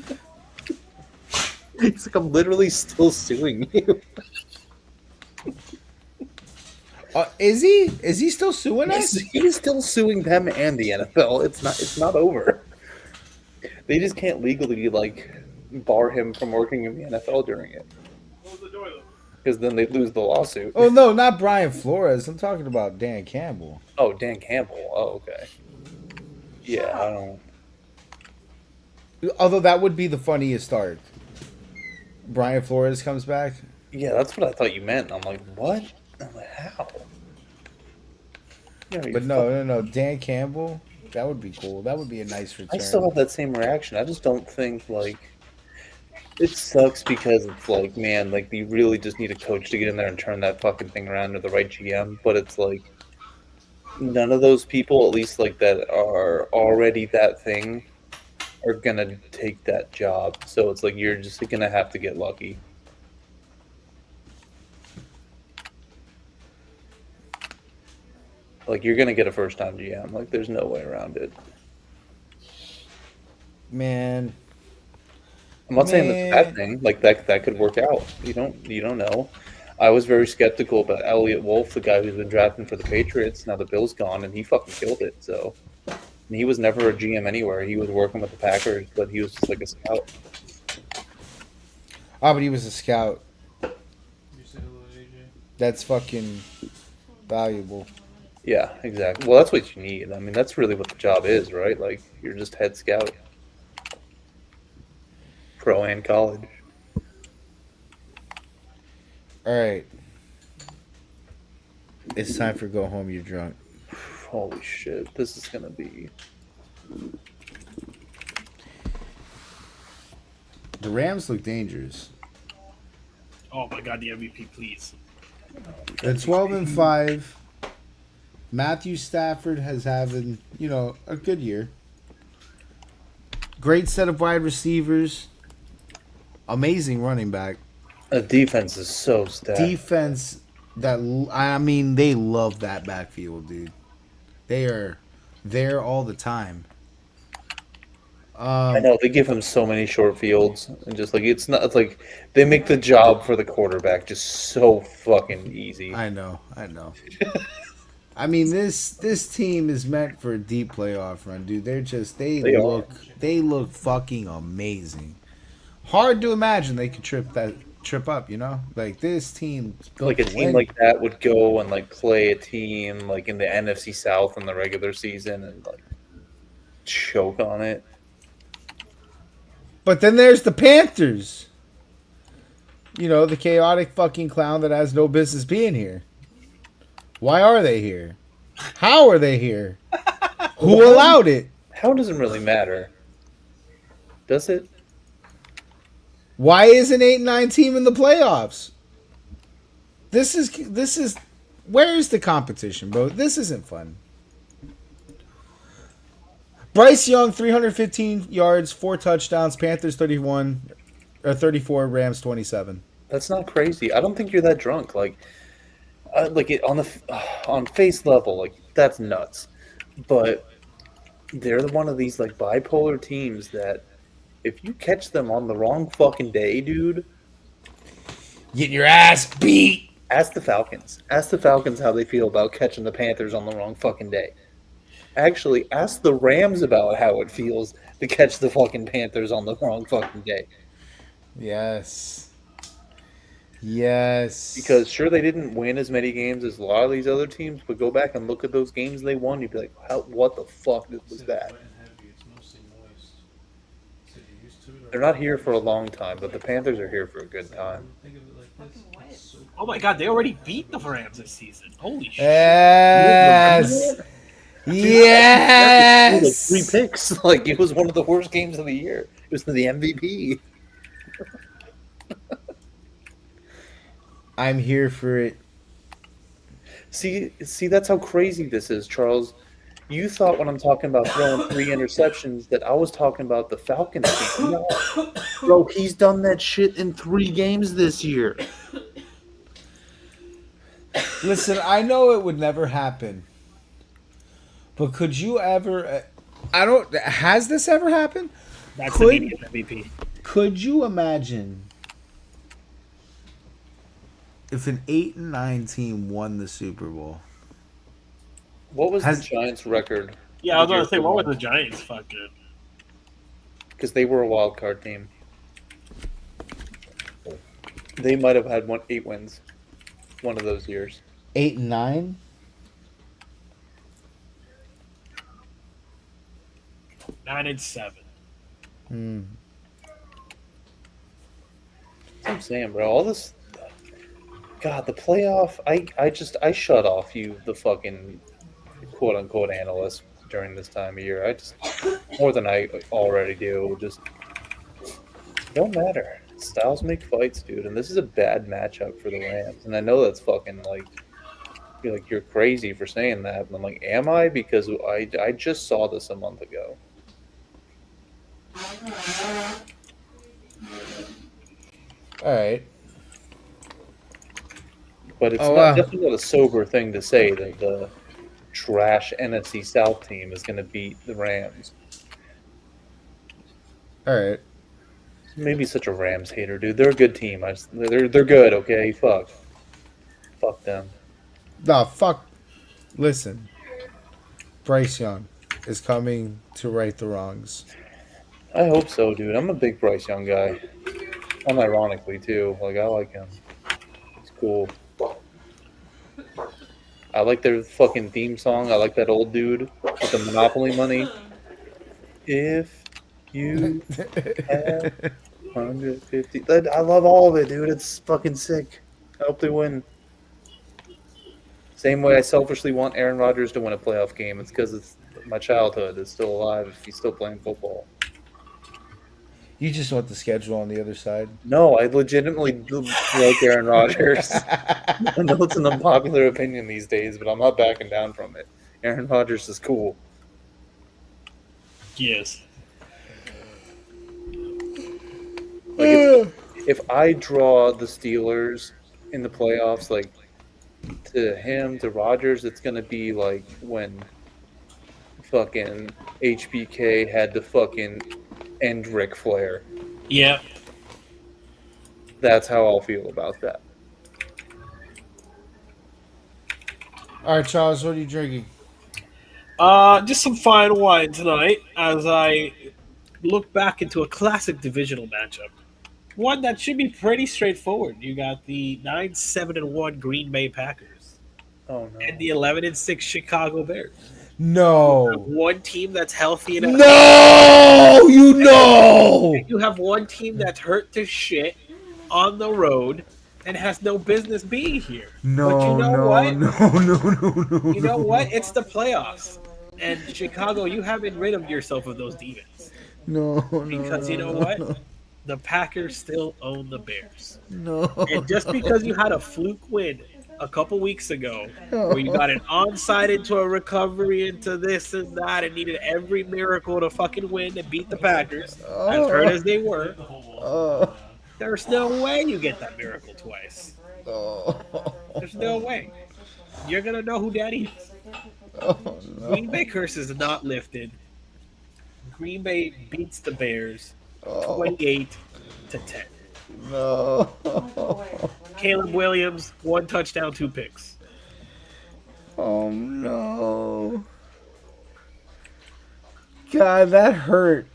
He's like, I'm literally still suing you. Is he? Is he still suing us? He's still suing them and the NFL. It's not over. They just can't legally bar him from working in the NFL during it. Close the door, though. Because then they lose the lawsuit. Oh no, not Brian Flores. I'm talking about Dan Campbell. Oh, Dan Campbell. Oh, okay. Yeah, I don't. Although that would be the funniest start. Brian Flores comes back. Yeah, that's what I thought you meant. I'm like, what? I'm like, how? But no. Dan Campbell. That would be cool. That would be a nice return. I still have that same reaction. I just don't think it sucks because it's like, man, you really just need a coach to get in there and turn that fucking thing around, or the right GM. But it's like none of those people, at least that are already that thing, are gonna take that job. So it's like you're just gonna have to get lucky. You're gonna get a first-time GM. There's no way around it. Man, I'm not saying that's a bad thing. That could work out. You don't know. I was very skeptical about Elliott Wolf, the guy who's been drafting for the Patriots. Now the Bill's gone, and he fucking killed it. So, and he was never a GM anywhere. He was working with the Packers, but he was just like a scout. Oh, but he was a scout. That's fucking valuable. Yeah, exactly. Well, that's what you need. I mean, that's really what the job is, right? You're just head scout. Pro and college. All right. It's time for go home. You're drunk. Holy shit, this is gonna be. The Rams look dangerous. Oh my god, the MVP, please. They're 12-5. Matthew Stafford has having, a good year. Great set of wide receivers. Amazing running back. The defense is so stacked. Defense they love that backfield, dude. They are there all the time. I know they give him so many short fields, and just like it's like they make the job for the quarterback just so fucking easy. I know. I mean, this team is meant for a deep playoff run, dude. They look fucking amazing. Hard to imagine they could trip up, Like this team, Like a team like that would go and like play a team like in the NFC South in the regular season and like choke on it. But then there's the Panthers. The chaotic fucking clown that has no business being here. Why are they here? How are they here? Who allowed it? How doesn't really matter, does it? Why is an 8-9 team in the playoffs? This is where is the competition, bro? This isn't fun. Bryce Young, 315 yards, 4 touchdowns. Panthers 34, Rams 27. That's not crazy. I don't think you're that drunk. Like it on face level, like that's nuts. But they're one of these like bipolar teams that if you catch them on the wrong fucking day, dude, getting your ass beat. Ask the Falcons. Ask the Falcons how they feel about catching the Panthers on the wrong fucking day. Actually, ask the Rams about how it feels to catch the fucking Panthers on the wrong fucking day. Yes. Because sure, they didn't win as many games as a lot of these other teams, but go back and look at those games they won. You'd be like, what the fuck was that? They're not here for a long time, but the Panthers are here for a good time. Oh my god, they already beat the Rams this season. Holy shit. Yes. Yes. Like 3 picks. Like it was one of the worst games of the year. It was the MVP. I'm here for it. See, that's how crazy this is, Charles. You thought when I'm talking about throwing 3 interceptions that I was talking about the Falcons game. No. Bro, he's done that shit in 3 games this year. Listen, I know it would never happen. But could you ever has this ever happened? That's the immediate MVP. Could you imagine if an 8-9 team won the Super Bowl? What was the Giants' record? Yeah, I was going to say, what was the Giants fucking? Because they were a wild card team. They might have had 8 wins one of those years. 8-9? 9-7. Hmm. That's what I'm saying, bro. All this, God, the playoff. I shut off the fucking quote unquote analysts during this time of year. I just more than I already do. Just don't matter. Styles make fights, dude, and this is a bad matchup for the Rams. And I know that's fucking you're crazy for saying that. And I'm like, am I? Because I just saw this a month ago. All right. But it's definitely not a sober thing to say that the trash NFC South team is going to beat the Rams. All right. Maybe such a Rams hater, dude. They're a good team. They're good, okay? Fuck them. No, fuck. Listen. Bryce Young is coming to right the wrongs. I hope so, dude. I'm a big Bryce Young guy. Unironically, too. Like, I like him. He's cool. I like their fucking theme song. I like that old dude with the Monopoly money. If you have 150. I love all of it, dude. It's fucking sick. I hope they win. Same way I selfishly want Aaron Rodgers to win a playoff game. It's because it's my childhood is still alive if he's still playing football. You just want the schedule on the other side. No, I legitimately like Aaron Rodgers. I know it's an unpopular opinion these days, but I'm not backing down from it. Aaron Rodgers is cool. Yes. Like if I draw the Steelers in the playoffs, like to him, to Rodgers, it's gonna be like when fucking HBK had to fucking end Ric Flair. Yeah. That's how I'll feel about that. All right, Charles, what are you drinking? Just some fine wine tonight as I look back into a classic divisional matchup. One that should be pretty straightforward. You got the 9-7-1 Green Bay Packers Oh no. and the 11-6 Chicago Bears. No. One team that's healthy and No, you know. you have one team that's hurt to shit on the road and has no business being here. No, but you know no, what? no. You know what? It's the playoffs. And Chicago, you haven't rid of yourself of those demons. No, Because you know what? The Packers still own the Bears. No. And just because you had a fluke win a couple weeks ago where you got an onside into a recovery into this and that and needed every miracle to fucking win and beat the Packers, as hurt as they were, there's no way you get that miracle twice. There's no way. You're going to know who daddy is. Green Bay curse is not lifted. Green Bay beats the Bears 28-10. No. Caleb Williams, 1 touchdown, 2 picks. Oh no. God, that hurt.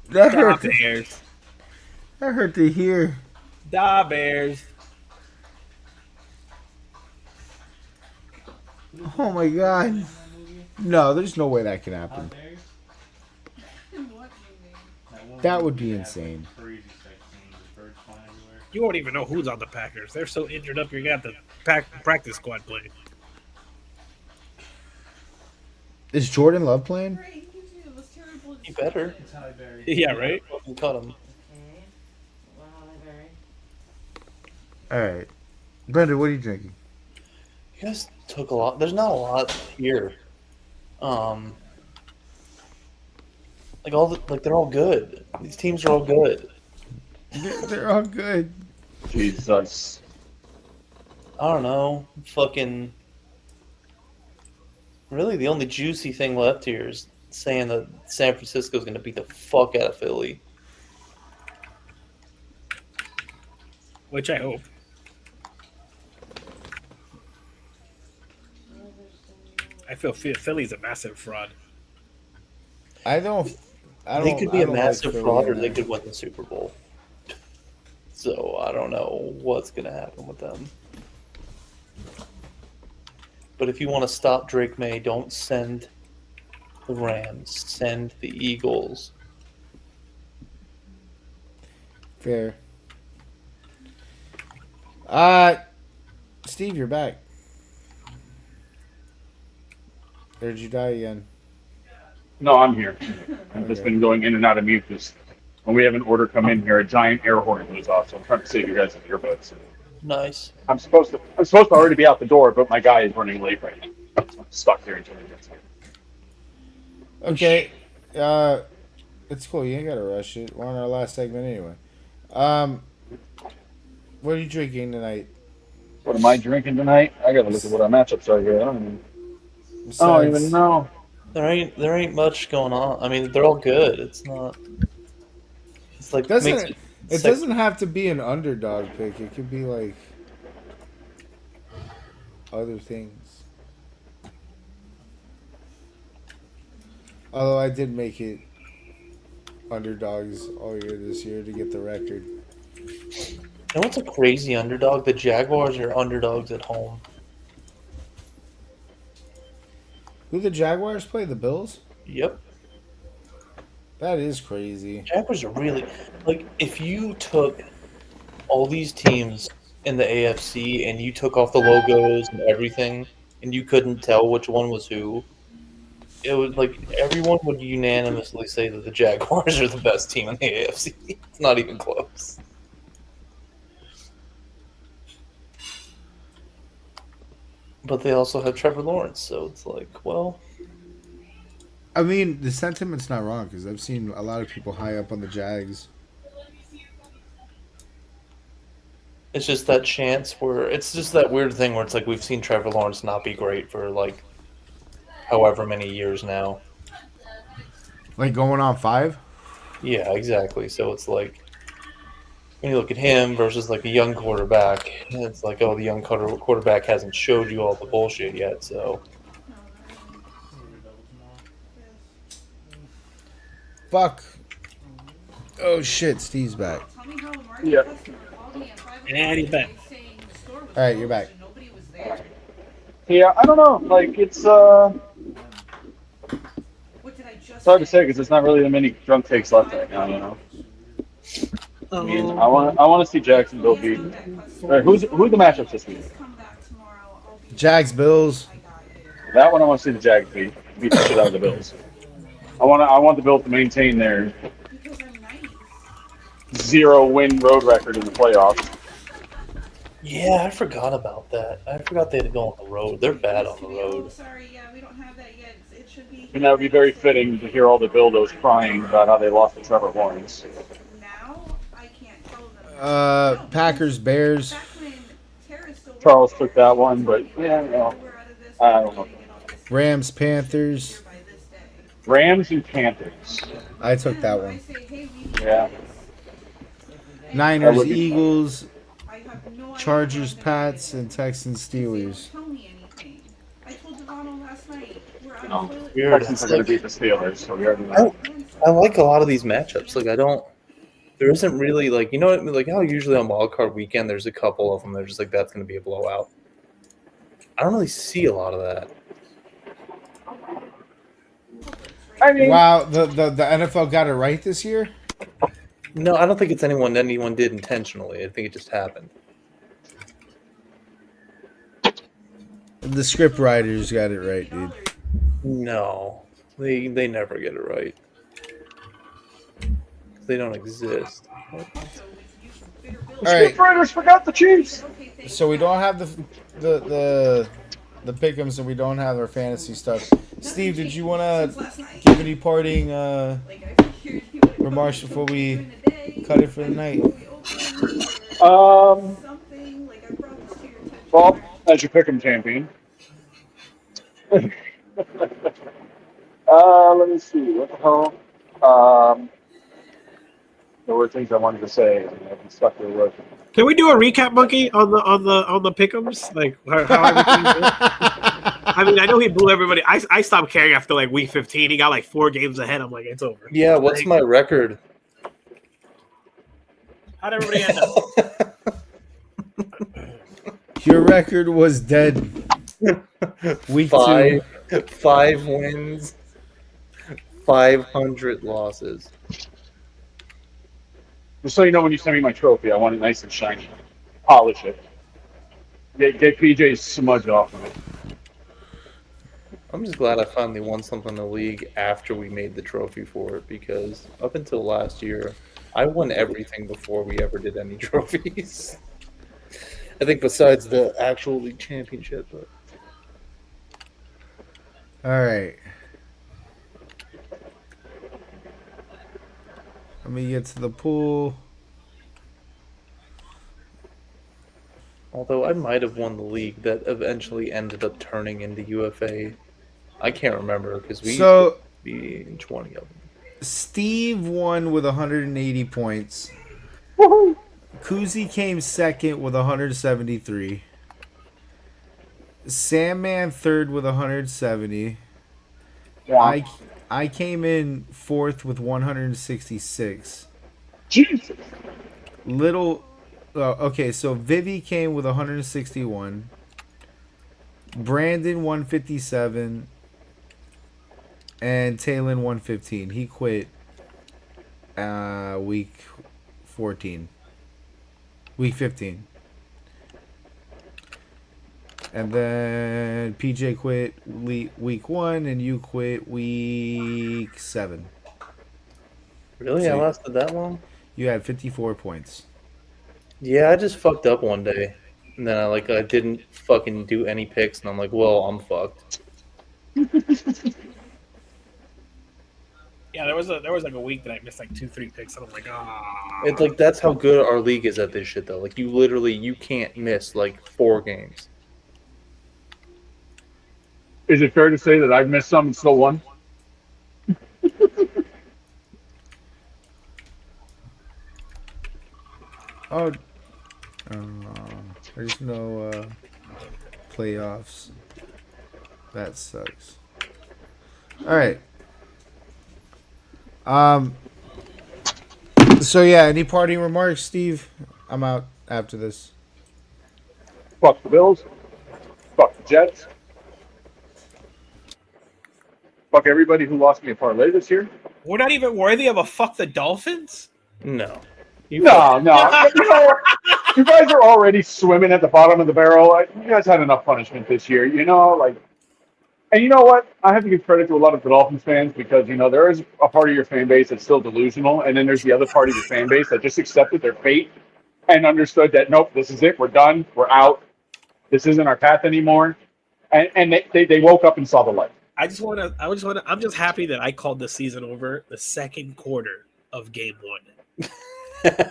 That Da hurt. Bears. That hurt to hear. Da Bears. Oh my God. No, there's no way that can happen. That would be insane. You won't even know who's on the Packers. They're so injured up, you're going to have the practice squad playing. Is Jordan Love playing? You better. Yeah, right? Fucking cut him. All right. Brenda, what are you drinking? You guys took a lot. There's not a lot here. They're all good. These teams are all good. They're all good. Jesus. I don't know. Fucking. Really, the only juicy thing left here is saying that San Francisco's going to beat the fuck out of Philly. Which I hope. I feel Philly's a massive fraud. I don't. They could be a like massive Philly fraud, or enough. they could win the Super Bowl. So I don't know what's going to happen with them. But if you want to stop Drake May, don't send the Rams. Send the Eagles. Fair. Steve, you're back. Or did you die again? No, I'm here. I've just been going in and out of mute because when we have an order come in here, a giant air horn goes off. So I'm trying to save you guys' earbuds. Nice. I'm supposed to already be out the door, but my guy is running late right now. So I'm stuck here until he gets here. Okay. It's cool. You ain't gotta rush it. We're on our last segment anyway. What are you drinking tonight? What am I drinking tonight? I gotta look at what our matchups are here. I don't even know. There ain't much going on. I mean, they're all good. It's not. It's like It doesn't have to be an underdog pick. It could be like other things. Although I did make it underdogs all year this year to get the record. You know what's a crazy underdog? The Jaguars are underdogs at home. Who the Jaguars play? The Bills? Yep. That is crazy. Jaguars are really like if you took all these teams in the AFC and you took off the logos and everything, and you couldn't tell which one was who. It would like everyone would unanimously say that the Jaguars are the best team in the AFC. It's not even close. But they also have Trevor Lawrence, so it's like, well, I mean, the sentiment's not wrong because I've seen a lot of people high up on the Jags. it's just that chance where it's just that weird thing where it's like we've seen Trevor Lawrence not be great for like however many years now. Like going on 5? Yeah, exactly. So it's like when you look at him versus like a young quarterback, it's like, oh, the young quarterback hasn't showed you all the bullshit yet. So Fuck. Oh shit, Steve's back. Yeah. And he's back. Alright, you're back. Yeah, I don't know. Like, it's hard to say because there's not really that many drunk takes left right now, you know? I mean, I want to see Jacksonville beat. Right, who the matchups this week? Jags, Bills. That one I want to see the Jags beat the shit out of the Bills. I want the Bills to maintain their 0-win road record in the playoffs. yeah, I forgot about that. I forgot they had to go on the road. They're bad on the road. Sorry, yeah, we don't have that yet. It should be. And that would be very fitting to hear all the Bildos crying about how they lost to Trevor Lawrence. Now I can't tell them. Packers, Bears. Back when Tara still Charles worked took there, that one, but yeah, no. we're out of this, I don't know. Rams, Panthers. by this day. Rams and Panthers. I took that I one. say, hey, we Yeah. Niners, would be- Eagles, I have no idea Chargers, what I'm gonna Pats, do. and Texans, They don't Steelers. tell me anything. I told Devon last night. We're out No. of toilet. Weird. Texans It's are going to like, beat the Steelers, so we already know. I like a lot of these matchups. Like I don't. There isn't really like you know what I mean? Like how usually on wildcard weekend there's a couple of them. They're just like that's going to be a blowout. I don't really see a lot of that. I mean, Wow, the NFL got it right this year? No, I don't think it's anyone did intentionally. I think it just happened. The script writers got it right, dude. No, they never get it right. They don't exist. All the right, script writers forgot the Chiefs. so we don't have the pick'ems and we don't have our fantasy stuff. Steve, did you want to give any parting remarks before we cut it for the night? Something like I brought this to your attention. Well, as your pick'em champion. Let me see. What the hell? There were things I wanted to say, and I've been stuck with work. Can we do a recap, Monkey, on the pick'ems? Like how everything went? I mean, I know he blew everybody. I stopped caring after like week 15. He got like 4 games ahead. I'm like, it's over. Yeah, what's my record? How'd everybody end up? Your record was dead. Week 2. 5 wins, 500 losses. Just so you know, when you send me my trophy, I want it nice and shiny. Polish it. Get PJ's smudge off of it. I'm just glad I finally won something in the league after we made the trophy for it because up until last year, I won everything before we ever did any trophies. I think besides the actual league championship. But... All right. Let me get to the pool. Although I might have won the league that eventually ended up turning into UFA. I can't remember because we used to be in 20 of them. Steve won with 180 points. Woohoo! Kuzi came second with 173. Sandman third with 170. Yeah. I came in fourth with 166. Jesus. Okay, so Vivi came with 161. Brandon 157. And Talon 115. He quit Week 14. Week 15. And then PJ quit week 1, and you quit week 7. Really? I So lasted that long? you had 54 points. Yeah, I just fucked up one day. And then I didn't fucking do any picks, and I'm like, well, I'm fucked. Yeah, there was like a week that I missed like 2-3 picks, and I'm like, It's like that's how good our league is at this shit though. Like you can't miss like 4 games. Is it fair to say that I've missed some and still won? Oh, there's no playoffs. That sucks. All right. So yeah, any parting remarks, Steve? I'm out after this. Fuck the Bills. Fuck the Jets. Fuck everybody who lost me a parlay this year. we're not even worthy of a fuck the Dolphins. No. No. You know, you guys are already swimming at the bottom of the barrel. You guys had enough punishment this year, you know, like. And you know what? I have to give credit to a lot of the Dolphins fans because, you know, there is a part of your fan base that's still delusional, and then there's the other part of your fan base that just accepted their fate and understood that, nope, this is it. We're done. We're out. This isn't our path anymore. And they woke up and saw the light. I'm just happy that I called the season over the second quarter of game 1.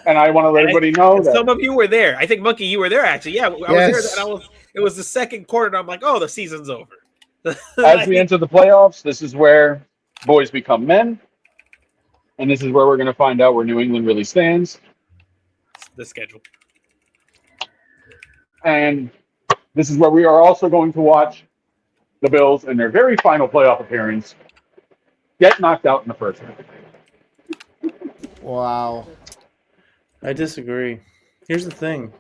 And I want to let everybody know that Some of you were there. I think, Monkey, you were there actually. Yeah, I was there. And it was the second quarter, and I'm like, oh, the season's over. as we enter the playoffs, this is where boys become men. And this is where we're going to find out where New England really stands. The schedule. And this is where we are also going to watch the Bills in their very final playoff appearance get knocked out in the first round. Wow. I disagree. Here's the thing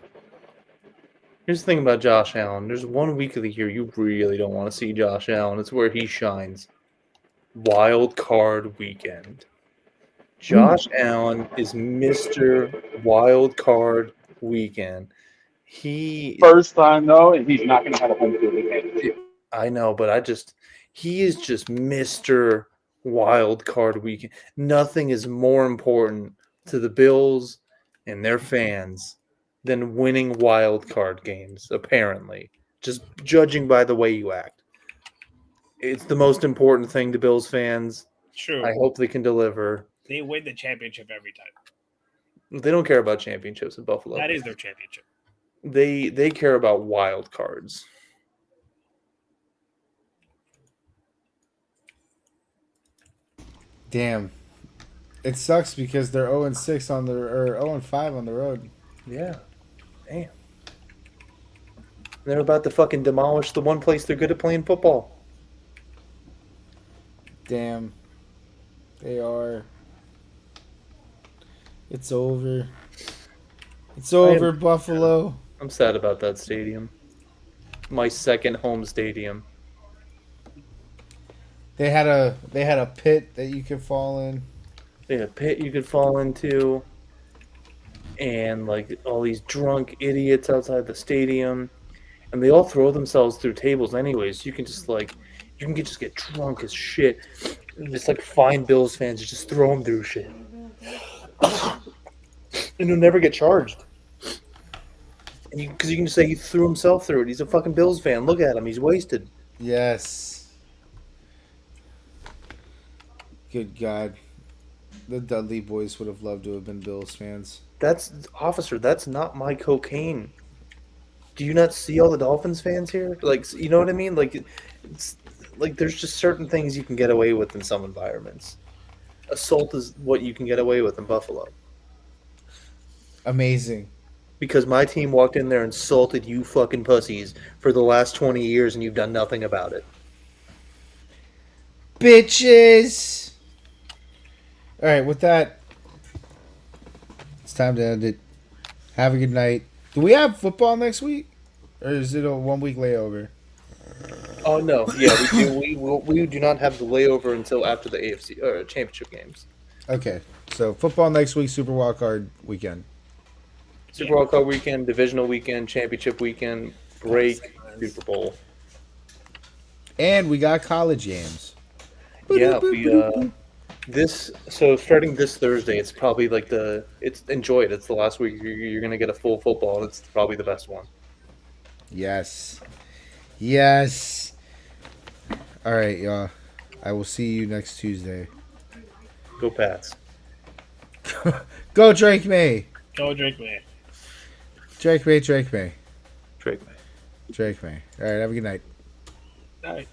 about Josh Allen. There's 1 week of the year you really don't want to see Josh Allen. It's where he shines. Wild card weekend. Josh Allen is Mr. Wild Card Weekend. First time though, and he's not going to have a home field advantage. I know, but he is just Mr. Wild Card Weekend. Nothing is more important to the Bills and their fans than winning wild card games, apparently. Just judging by the way you act. It's the most important thing to Bills fans. True. I hope they can deliver. They win the championship every time. They don't care about championships in Buffalo. That is their championship. They care about wild cards. Damn. It sucks because they're 0-6 on the or 0-5 on the road. Yeah. Damn. They're about to fucking demolish the one place they're good at playing football. Damn. They are. It's over. It's over, Buffalo. I'm sad about that stadium. My second home stadium. They had a pit that you could fall in. They had a pit you could fall into. And like all these drunk idiots outside the stadium. And they all throw themselves through tables anyways. You can just get drunk as shit. And just like find Bills fans and just throw them through shit. And he'll never get charged. Because you can just say he threw himself through it. He's a fucking Bills fan. Look at him. He's wasted. Yes. Good God. The Dudley boys would have loved to have been Bills fans. That's not my cocaine. Do you not see all the Dolphins fans here? Like, you know what I mean? Like, there's just certain things you can get away with in some environments. Assault is what you can get away with in Buffalo. Amazing. Because my team walked in there and insulted you fucking pussies for the last 20 years and you've done nothing about it. Bitches! Alright, with that, it's time to end it. Have a good night. Do we have football next week? Or is it a 1 week layover? Oh, no. Yeah, we do. We do not have the layover until after the AFC championship games. Okay, so football next week, Super Wild Card weekend. Super Wild Card weekend, divisional weekend, championship weekend, break, Super Bowl. And we got college games. Yeah, so starting this Thursday, it's probably like enjoy it. It's the last week you're gonna get a full football. It's probably the best one. Yes. Yes. All right, y'all. I will see you next Tuesday. Go Pats. Go Drake May. Go Drake May. Drake May, Drake May. Drake. Drake May. All right, have a good night. All right.